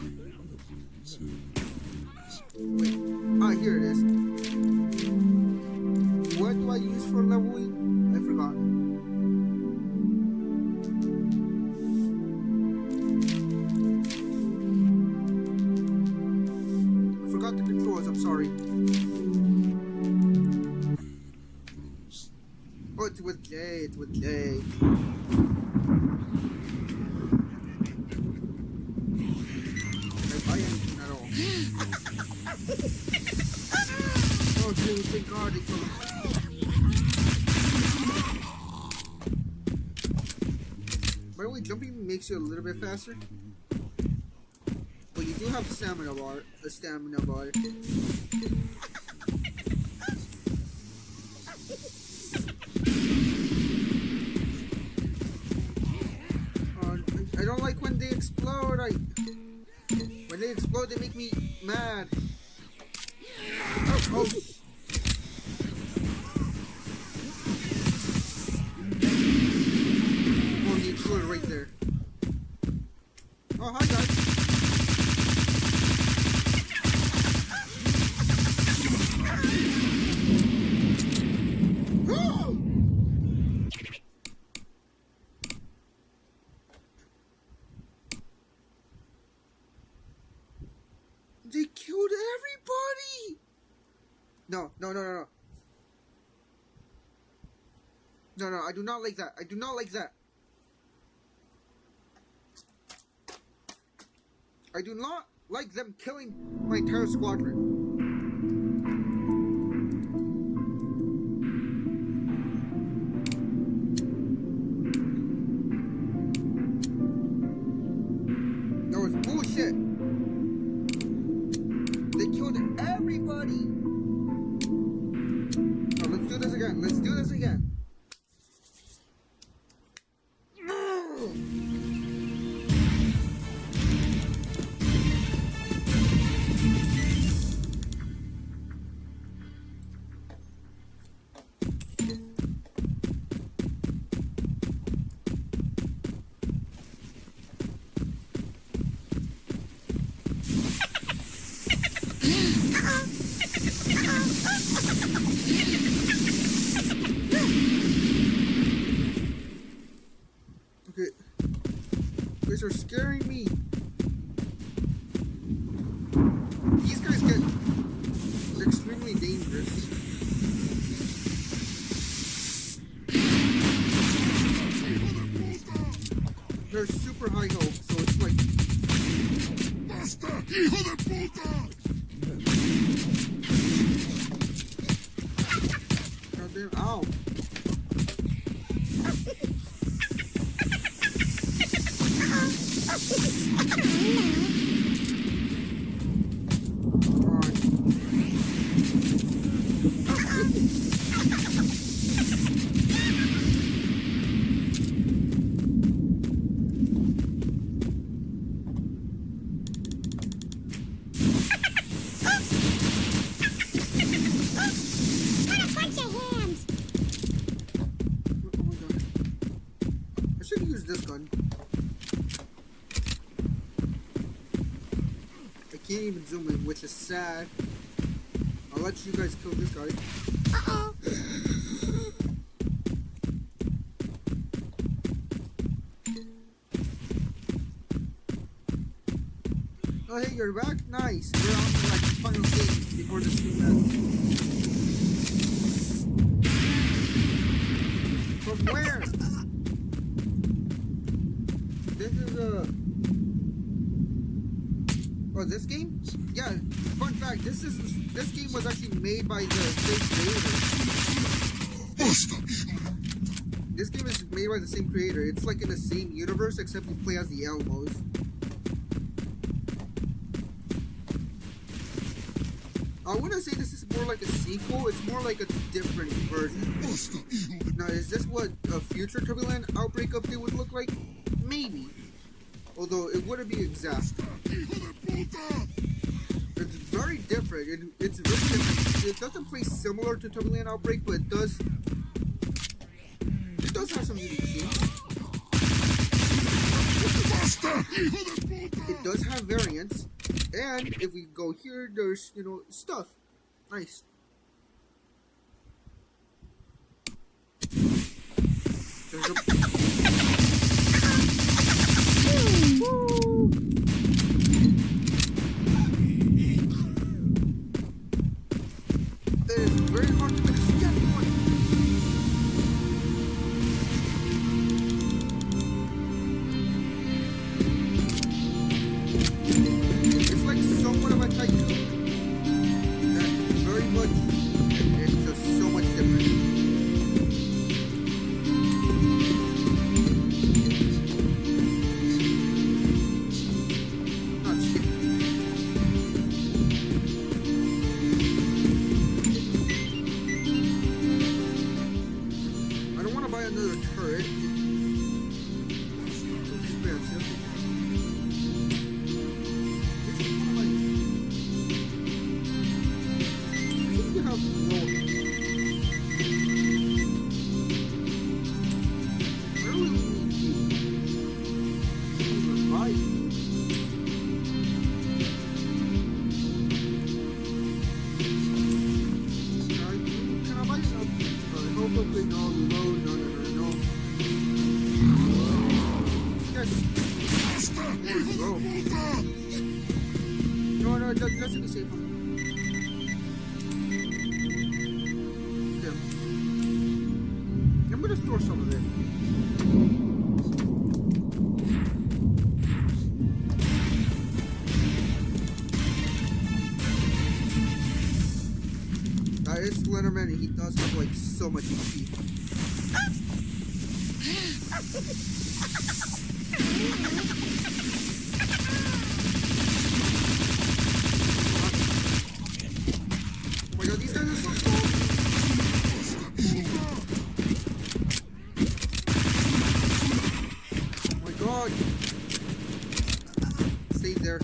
Wait. Here it is. What do I use for leveling? I forgot. I forgot the controls, I'm sorry. Oh, it's with J. Finally, thank God they killed him. By the way, jumping makes you a little bit faster. But you do have a stamina bar. I don't like when they explode. When they explode, they make me mad. Oh. Oh, he exploded right there. Oh, hi guys. They killed everybody! No, I do not like that. I do not like that. I do not like them killing my entire squadron. That was bullshit. They killed everybody. Oh, let's do this again. Let's do this again. Okay. You guys are scaring me. These guys get extremely dangerous. They're super high health, so it's like... Basta, hijo de puta! Goddamn, ow. This gun. I can't even zoom in, which is sad. I'll let you guys kill this guy. Uh-oh. Oh, hey, you're back? Nice. We're on to like the final stage before the stream ends. From where? This is oh, this game? Yeah, fun fact, this game was actually made by the same creator. This game is made by the same creator. It's like in the same universe, except you play as the Elmos. I wouldn't say this is more like a sequel, it's more like a different version. Now, is this what a future Turbulent Outbreak update would look like? Maybe. Although it wouldn't be exact. It's very different. It's very different. It doesn't play similar to Turbulent Outbreak, but it does have some unique things. It does have variants. And if we go here, there's, stuff. Nice. There's a... It is very hard to make a step on. It's like somewhat of a tycoon that very much buy? Can I buy it? No. Hopefully, no. No. Yes. Bro. No, let's be safe. Okay. I'm gonna store some of it. That is Slenderman, and he does have like so much HP. Oh my god, these guys are so slow! Oh my god! Stay there.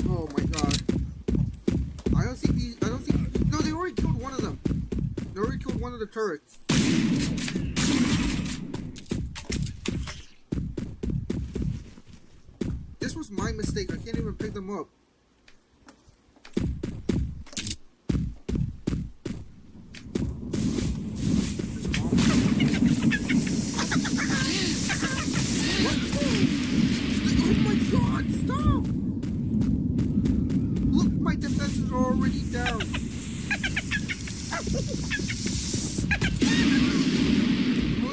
Oh my god. I don't think no, they already killed one of them. They already killed one of the turrets. This was my mistake. I can't even pick them up. Oh my god, stop! Look, my defenses are already down.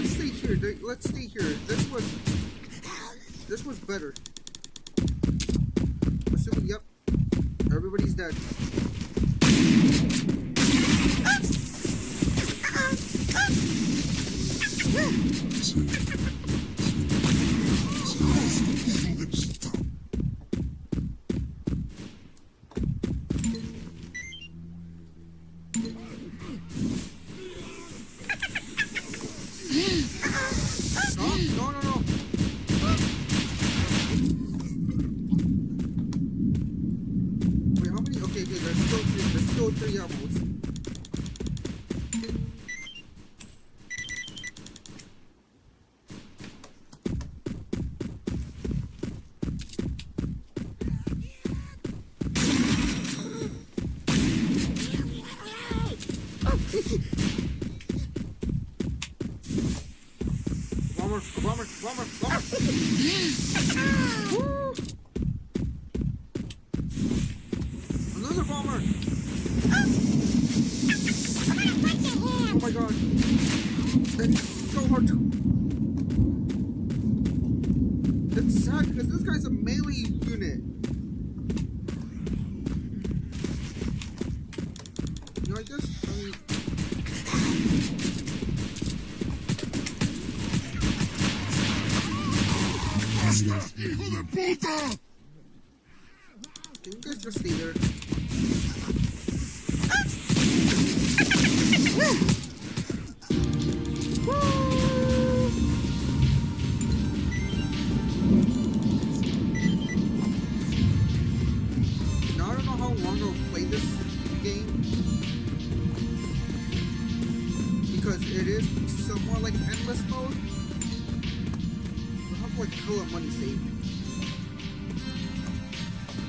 Let's stay here. Let's stay here. This was better. Assuming, yep, everybody's dead. No. Wait, how many? Okay, there's still three apples. Bomber. Woo! Another bomber. Oh my god. That's so hard to... That's sad because this guy's a melee unit. You like this? ¡Hijo de puta! Can you guys just stay there? Now I don't know how long I'll play this game because it is somewhat like endless mode. We'll have like hella money saved.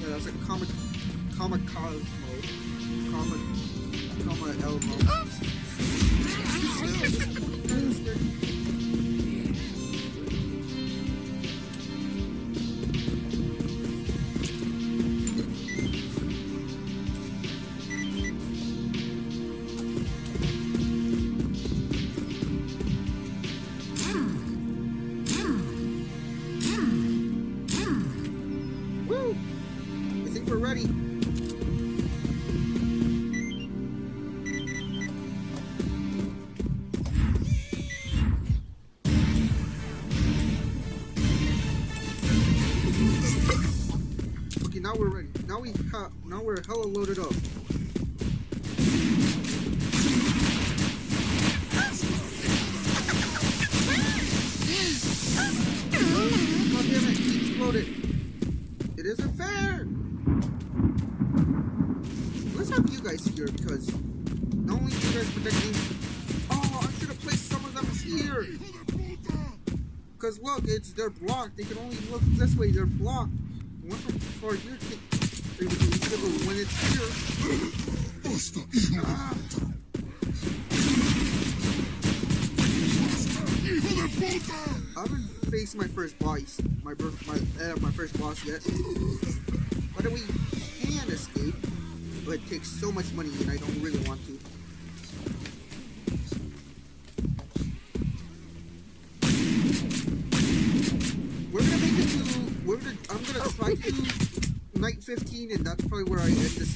Yeah, that's like kamikaze mode. Comma L mode. Woo! I think we're ready. Okay, now we're ready. Now we're hella loaded up. God damn it, he exploded. It isn't fair. Let's have you guys here because not only do you guys protect me, here. Because look, they're blocked. They can only look this way. They're blocked. Once from far here, when it's here. I haven't faced my first boss. My first boss yet. By the way, you can escape, but it takes so much money, and I don't really want to. I'm gonna try to do night 15, and that's probably where I end this.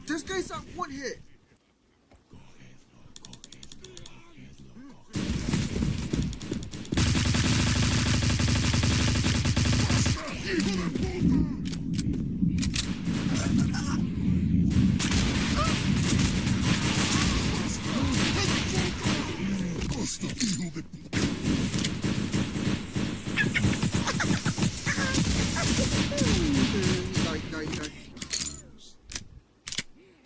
This guy's on one hit.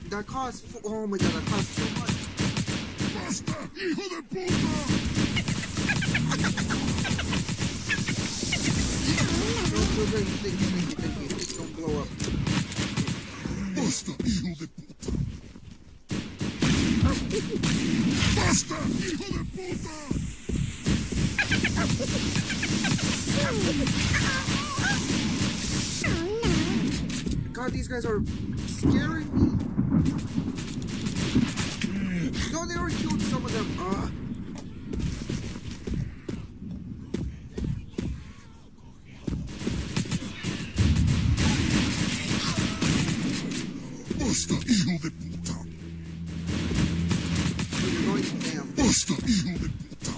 That costs, oh my god, that costs so much. Basta, hijo de puta! Don't blow up. Basta, hijo de puta! Basta, hijo de puta! God, these guys are scaring me. No, they already killed some of them. Basta, hijo de puta. You're going to damn. Basta, hijo de puta.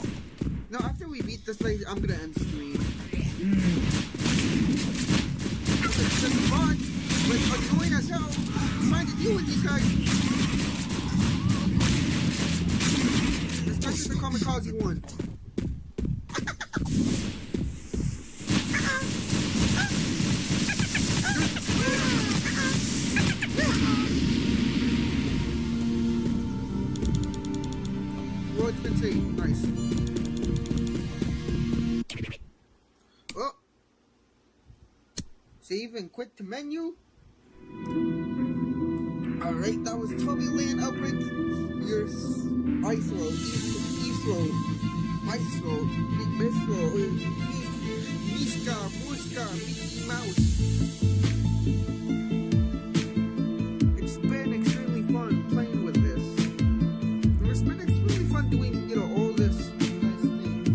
Now, after we beat this place, I'm gonna end the stream. It's just fun, but annoying as hell trying to deal with these guys. Especially the kamikaze one. Well, it's been safe. Nice. Oh. Save and quit to menu. Alright, that was Tubby Land Outbreak. Your Ice Road, East Road, Ice Road, Miss Road, Miska, Muska, Mickey Mouse. It's been extremely fun playing with this. It's been extremely fun doing, all this nice things.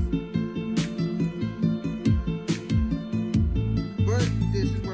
But this is where